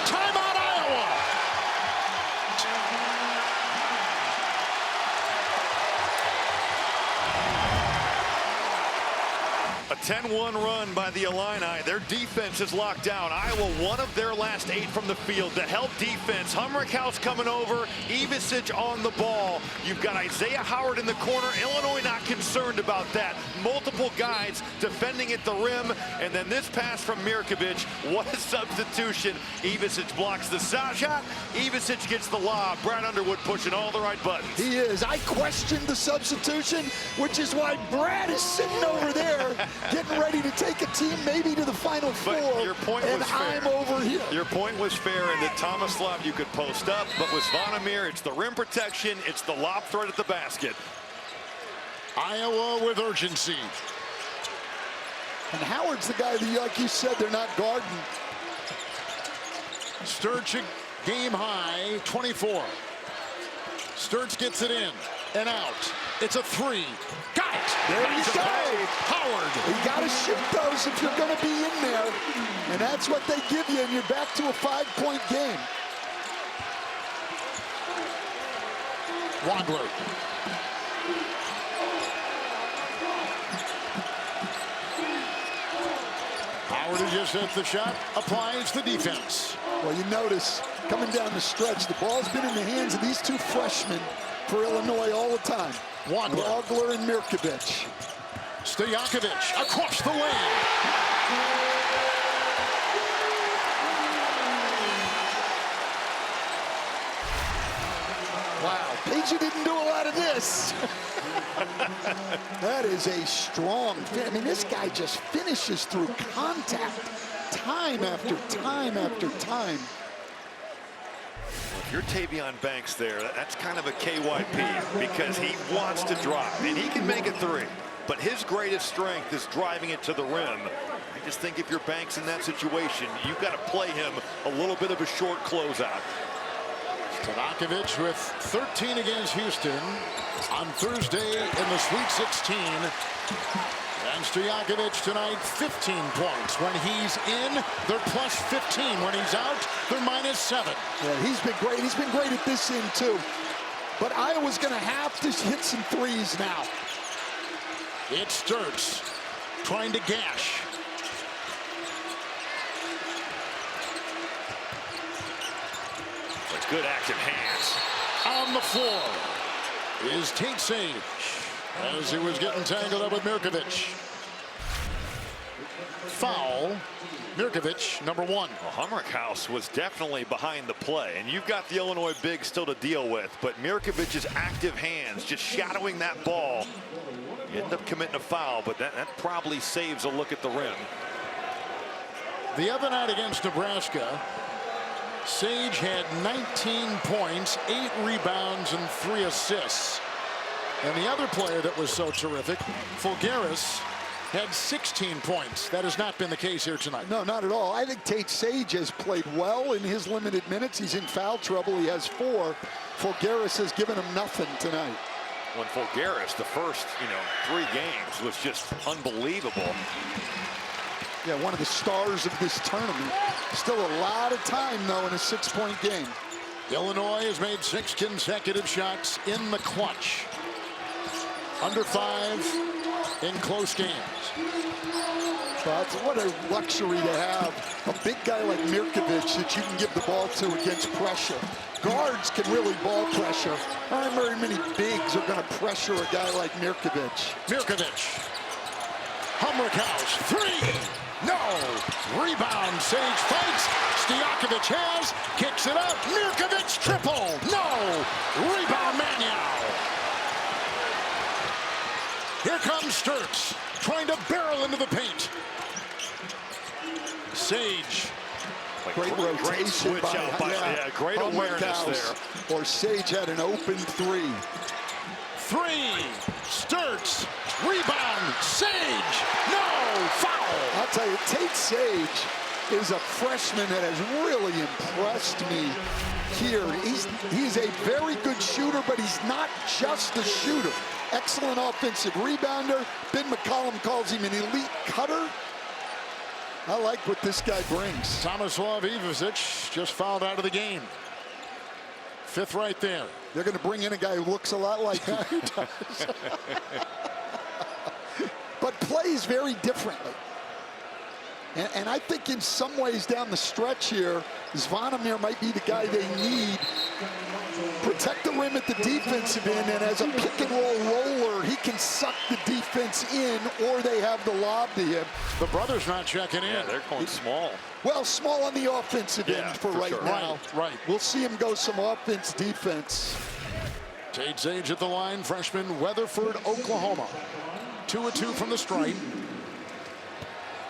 Timeout, Iowa. A 10-1 run by the Illini. Their defense is locked down. Iowa, one of their last 8 from the field to help defense. Humrichhouse coming over. Ivisic on the ball. You've got Isaiah Howard in the corner. Illinois not concerned about that. Multiple guys defending at the rim. And then this pass from Mirkovic. What a substitution. Ivisic blocks the shot. Ivisic gets the lob. Brad Underwood pushing all the right buttons. He is. I questioned the substitution, which is why Brad is sitting over there getting ready to take a team maybe to the Final Four. But your point was fair. I'm over here. Your point was fair in that Tomislav you could post up, but with Zvonimir, it's the rim protection, it's the lob threat at the basket. Iowa with urgency. And Howard's the guy that, like you said, they're not guarding. Sturts game high, 24. Sturts gets it in and out. It's a 3. Got it. There you go. Howard. You got to shoot those if you're going to be in there. And that's what they give you, and you're back to a 5-point game. Wagler. Howard who just hit the shot, applies the defense. Well, you notice coming down the stretch, the ball's been in the hands of these 2 freshmen for Illinois all the time. Wagler and Mirkovic. Stojakovic across the lane. Wow, Pagey didn't do a lot of this. That is a strong fit. I mean, this guy just finishes through contact time after time after time. If you're Tavion Banks there, that's kind of a KYP because he wants to drive, and he can make a 3. But his greatest strength is driving it to the rim. I just think if you're Banks in that situation, you've got to play him a little bit of a short closeout. Stojakovic with 13 against Houston on Thursday in the Sweet 16. And Stojakovic tonight, 15 points. When he's in, they're plus 15. When he's out, they're minus 7. Yeah, he's been great. He's been great at this end, too. But Iowa's going to have to hit some threes now. It Sturts trying to gash. Good active hands. On the floor is Tate Sage as he was getting tangled up with Mirkovic. Foul. Mirkovic, number 1. Well, Humrickhouse was definitely behind the play, and you've got the Illinois big still to deal with, but Mirkovic's active hands just shadowing that ball. You end up committing a foul, but that probably saves a look at the rim. The other night against Nebraska, Sage had 19 points, 8 rebounds, and 3 assists. And the other player that was so terrific, Fulgaris, had 16 points. That has not been the case here tonight. No, not at all. I think Tate Sage has played well in his limited minutes. He's in foul trouble. He has 4. Fulgaris has given him nothing tonight. When Fulgaris, the first, 3 games was just unbelievable. Yeah, one of the stars of this tournament. Still a lot of time, though, in a 6-point game. Illinois has made 6 consecutive shots in the clutch. Under 5 in close games. Well, what a luxury to have a big guy like Mirkovic that you can give the ball to against pressure. Guards can really ball pressure. Not very many bigs are going to pressure a guy like Mirkovic. Mirkovic. Humrickhouse. 3. No. Rebound. Sage fights. Stojakovic has. Kicks it up. Mirkovic triple. No. Rebound Manyow. Here comes Sturts, trying to barrel into the paint. Sage. Great rotation. Great switch out by, great awareness there. Or Sage had an open 3. 3. Sturts. Rebound. Sage. No. Foul. I'll tell you, Tate Sage is a freshman that has really impressed me here. He's a very good shooter, but he's not just a shooter. Excellent offensive rebounder. Ben McCollum calls him an elite cutter. I like what this guy brings. Tomislav Ivičić just fouled out of the game. 5th right there. They're going to bring in a guy who looks a lot like him. But plays very differently. And I think in some ways down the stretch here, Zvonimir might be the guy they need. Protect the rim at the defensive end, and as a pick and roll roller, he can suck the defense in, or they have the lob to him. The brother's not checking in. Yeah, they're going small. Well, small on the offensive end for right sure. now. Right. We'll see him go some offense, defense. Tate Sage at the line, freshman, Weatherford, Oklahoma. 2 of 2 from the stripe.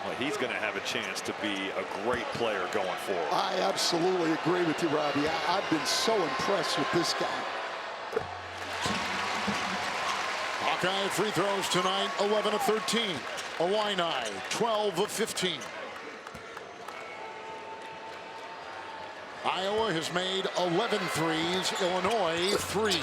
Well, he's going to have a chance to be a great player going forward. I absolutely agree with you, Robbie. I've been so impressed with this guy. Hawkeye free throws tonight, 11 of 13. Illini, 12 of 15. Iowa has made 11 threes, Illinois 3.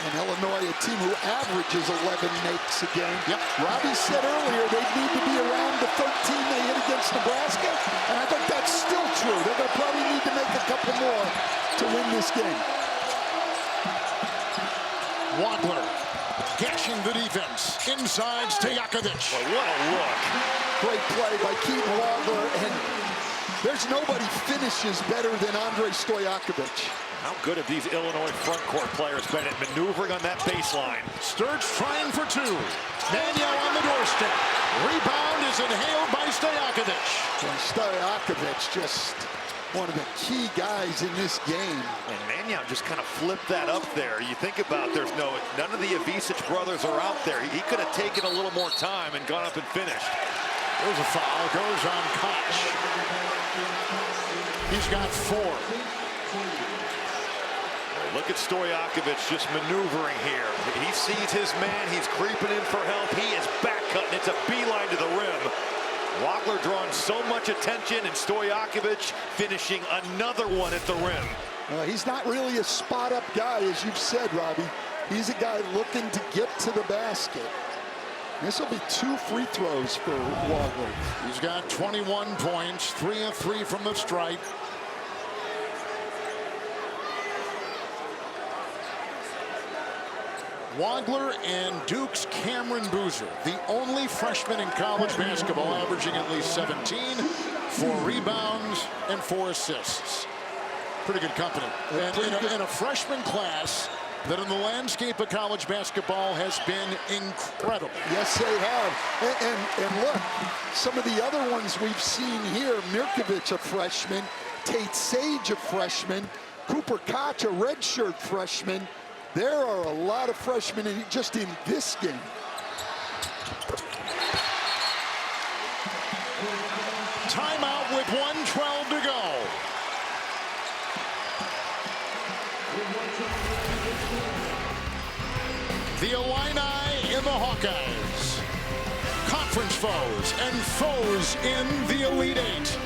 And Illinois, a team who averages 11 makes a game. Yep. Robbie said earlier they need to be around the 13 they hit against Nebraska, and I think that's still true. They're going to probably need to make a couple more to win this game. Wagler gashing the defense. Inside Stojakovic. Well, what a look. Great play by Keaton Wagler, and there's nobody finishes better than Andre Stojakovic. How good have these Illinois front court players been at maneuvering on that baseline? Sturts trying for 2. Manyow on the doorstep. Rebound is inhaled by Stojakovic. And Stojakovic just one of the key guys in this game. And Manyow just kind of flipped that up there. You think about none of the Ivičić brothers are out there. He could have taken a little more time and gone up and finished. There's a foul. Goes on Koch. He's got 4. Look at Stojakovic just maneuvering here. He sees his man. He's creeping in for help. He is back cutting. It's a beeline to the rim. Wagler drawing so much attention, and Stojakovic finishing another one at the rim. He's not really a spot-up guy, as you've said, Robbie. He's a guy looking to get to the basket. This will be 2 free throws for Wagler. He's got 21 points, 3 of 3 from the stripe. Wagler and Duke's Cameron Boozer, the only freshman in college basketball averaging at least 17, 4 rebounds, and 4 assists. Pretty good company. And in a freshman class that in the landscape of college basketball has been incredible. Yes, they have. And look, some of the other ones we've seen here, Mirkovic, a freshman, Tate Sage, a freshman, Cooper Koch, a redshirt freshman. There are a lot of freshmen just in this game. Timeout with 1:12 to go. The Illini in the Hawkeyes. Conference foes and foes in the Elite Eight.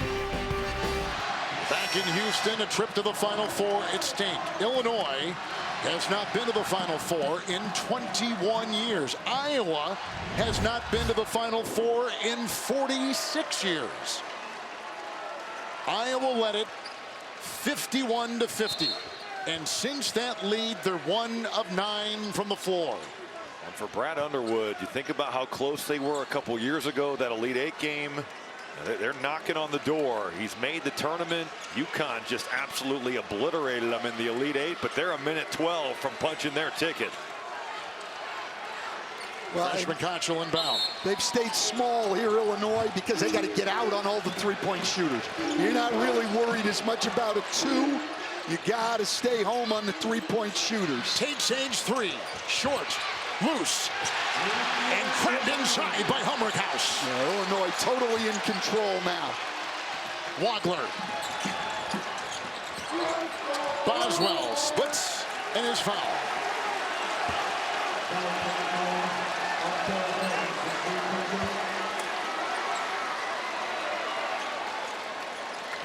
Back in Houston, a trip to the Final Four at stake. Illinois has not been to the Final Four in 21 years. Iowa has not been to the Final Four in 46 years. Iowa led it 51-50. And since that lead, they're 1 of 9 from the floor. And for Brad Underwood, you think about how close they were a couple years ago, that Elite Eight game. They're knocking on the door. He's made the tournament. UConn just absolutely obliterated them in the Elite Eight, but they're a minute 12 from punching their ticket. Well, Freshman Conchel inbound. They've stayed small here, Illinois, because they got to get out on all the three-point shooters. You're not really worried as much about a 2. You got to stay home on the three-point shooters. Tate Sage 3, short, loose, and cracked inside by Humrickhouse. Yeah, Illinois totally in control now. Wagler. Boswell splits and is fouled.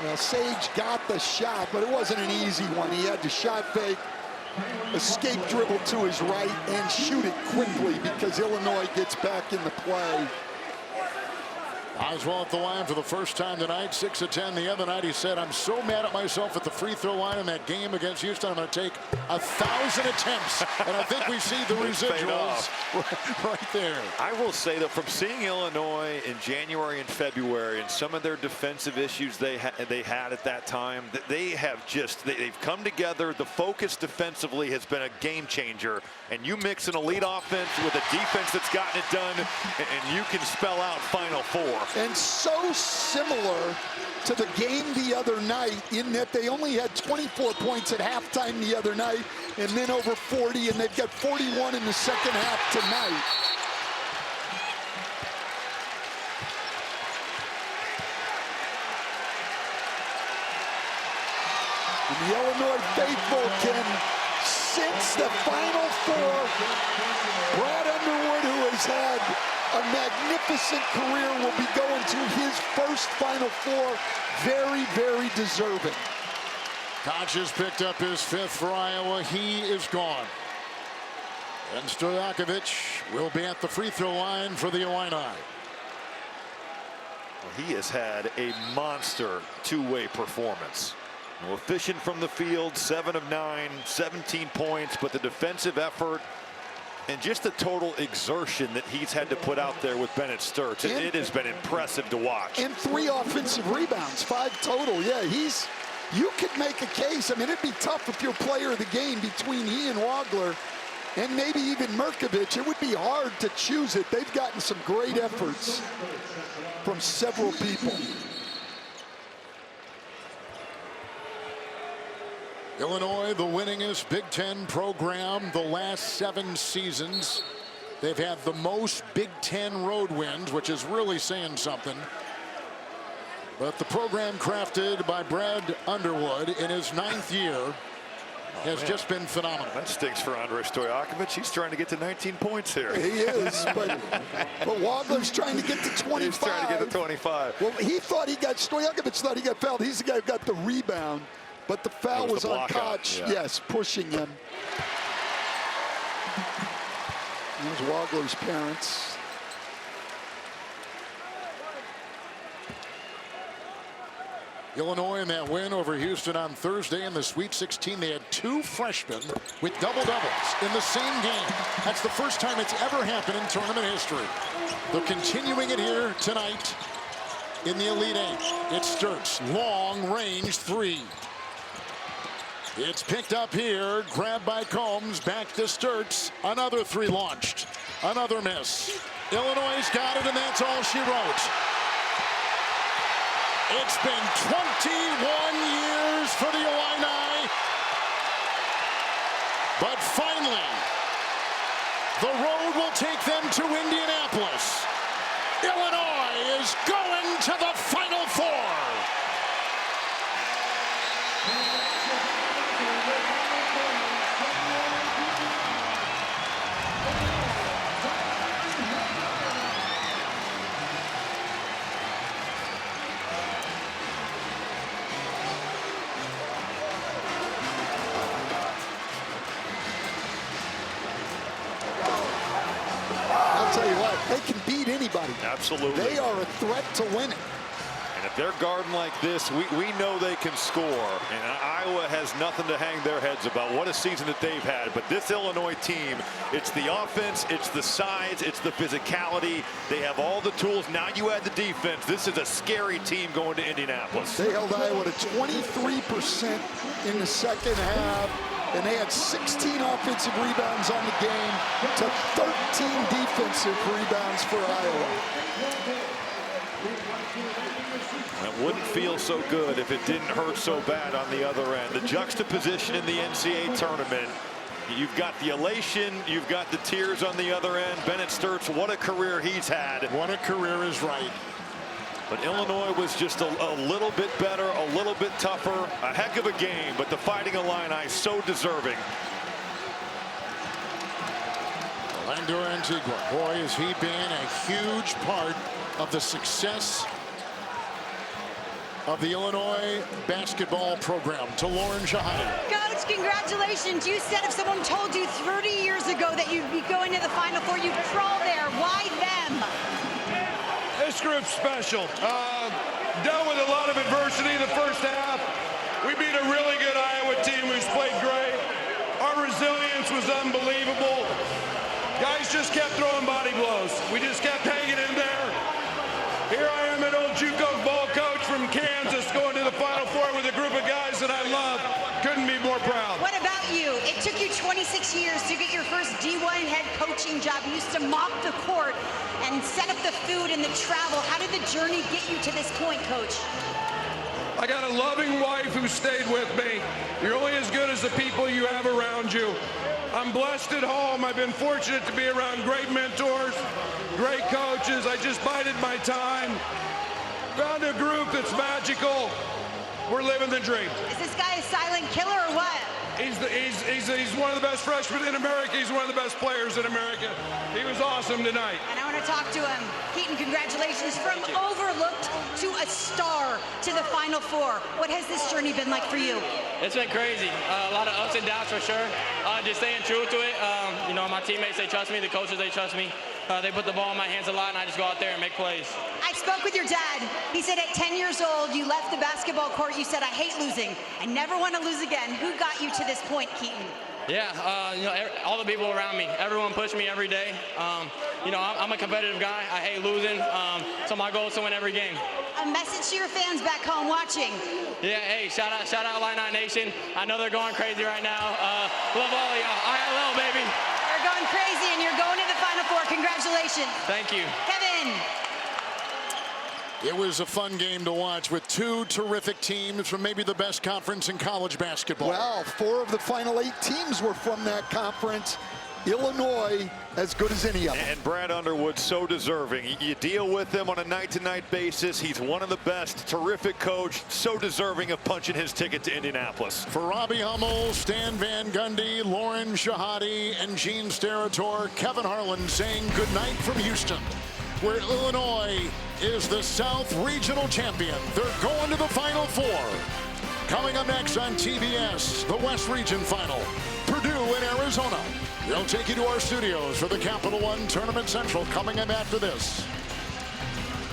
Well, Sage got the shot, but it wasn't an easy one. He had to shot fake, escape dribble to his right, and shoot it quickly because Illinois gets back in the play. Boswell at the line for the first time tonight, 6 of 10. The other night he said, I'm so mad at myself at the free throw line in that game against Houston. I'm going to take 1,000 attempts. And I think we see the residuals right there. I will say that from seeing Illinois in January and February and some of their defensive issues they had at that time, they've come together. The focus defensively has been a game changer. And you mix an elite offense with a defense that's gotten it done, and you can spell out Final Four. And so similar to the game the other night in that they only had 24 points at halftime the other night and then over 40, and they've got 41 in the second half tonight. And the Illinois faithful can sense the Final Four. Brad Underwood, who has had a magnificent career, will be going to his first Final Four. Very, very deserving. Koch has picked up his 5th for Iowa. He is gone. And Stojakovic will be at the free throw line for the Illini. Well, he has had a monster two-way performance. Efficient from the field, 7 of 9, 17 points, but the defensive effort and just the total exertion that he's had to put out there with Bennett Sturts, it has been impressive to watch. And 3 offensive rebounds, 5 total. Yeah, you could make a case. I mean, it'd be tough if you're player of the game between he and Wagler and maybe even Mirkovic. It would be hard to choose it. They've gotten some great efforts from several people. Illinois, the winningest Big Ten program the last 7 seasons. They've had the most Big Ten road wins, which is really saying something. But the program crafted by Brad Underwood in his 9th year has just been phenomenal. That stinks for Andrei Stojakovic. He's trying to get to 19 points here. He is, but Wagler's trying to get to 25. He's trying to get to 25. Well, Stojakovic thought he got fouled. He's the guy who got the rebound. But the foul was on Koch, yes, pushing him. There's Wagler's parents. Illinois in that win over Houston on Thursday in the Sweet 16. They had 2 freshmen with double-doubles in the same game. That's the first time it's ever happened in tournament history. They're continuing it here tonight in the Elite Eight. It's Sturts, long-range 3. It's picked up here, grabbed by Combs, back to Sturts. Another 3 launched, another miss. Illinois got it, and that's all she wrote. It's been 21 years for the Illini, but finally, the road will take them to Indianapolis. Illinois is going to the Final Four. I'll tell you what, they can beat anybody. Absolutely. They are a threat to winning. And if they're guarding like this, we know they can score. And Iowa has nothing to hang their heads about. What a season that they've had. But this Illinois team, it's the offense, it's the size, it's the physicality. They have all the tools. Now you add the defense. This is a scary team going to Indianapolis. They held Iowa to 23% in the second half, and they had 16 offensive rebounds on the game to 13 defensive rebounds for Iowa. It wouldn't feel so good if it didn't hurt so bad on the other end. The juxtaposition in the NCAA tournament. You've got the elation, you've got the tears on the other end. Bennett Sturts, what a career he's had. What a career is right. But Illinois was just a little bit better, a little bit tougher. A heck of a game, but the Fighting Illini so deserving. Orlando Antigua, boy, has he been a huge part of the success of the Illinois basketball program. To Lauren Shahadi. Coach, congratulations. You said if someone told you 30 years ago that you'd be going to the Final Four, you'd crawl there. Why them? This group's special. Dealt with a lot of adversity in the first half. We beat a really good Iowa team who's played great. Our resilience was unbelievable. Guys just kept throwing body blows. We just kept hanging in there. Here I am, an old JUCO ball coach from Kansas, going to the Final Four with a group of guys that I love. Couldn't be more proud. What about you? It took you 26 years to get your first D1 head coaching job. You used to mop the court and set up the food and the travel. How did the journey get you to this point, Coach? I got a loving wife who stayed with me. You're only as good as the people you have around you. I'm blessed at home. I've been fortunate to be around great mentors, great coaches. I just bided my time. Found a group that's magical. We're living the dream. Is this guy a silent killer or what? He's one of the best freshmen in America. He's one of the best players in America. He was awesome tonight. And I want to talk to him. Keaton, congratulations. From overlooked to a star to the Final Four. What has this journey been like for you? It's been crazy. A lot of ups and downs for sure. Just staying true to it. You know, my teammates, they trust me. The coaches, they trust me. They put the ball in my hands a lot, and I just go out there and make plays. I spoke with your dad. He said at 10 years old, you left the basketball court. You said, I hate losing. I never want to lose again. Who got you to this point, Keaton? Yeah, you know, all the people around me. Everyone pushed me every day. You know, I'm a competitive guy. I hate losing. So my goal is to win every game. A message to your fans back home watching. Yeah, hey, shout out Illini Nation. I know they're going crazy right now. Love all of y'all. ILL, baby. They're going crazy, and you're going to the Final Four. Congratulations. Thank you. Kevin. It was a fun game to watch with 2 terrific teams from maybe the best conference in college basketball. Well, 4 of the final 8 teams were from that conference. Illinois, as good as any of them. And Brad Underwood, so deserving. You deal with him on a night-to-night basis. He's one of the best. Terrific coach. So deserving of punching his ticket to Indianapolis. For Robbie Hummel, Stan Van Gundy, Lauren Shahadi, and Gene Steratore, Kevin Harlan saying goodnight from Houston, where Illinois is the South Regional Champion. They're going to the Final Four. Coming up next on TBS, the West Region Final, Purdue and Arizona. We'll take you to our studios for the Capital One Tournament Central coming up after this.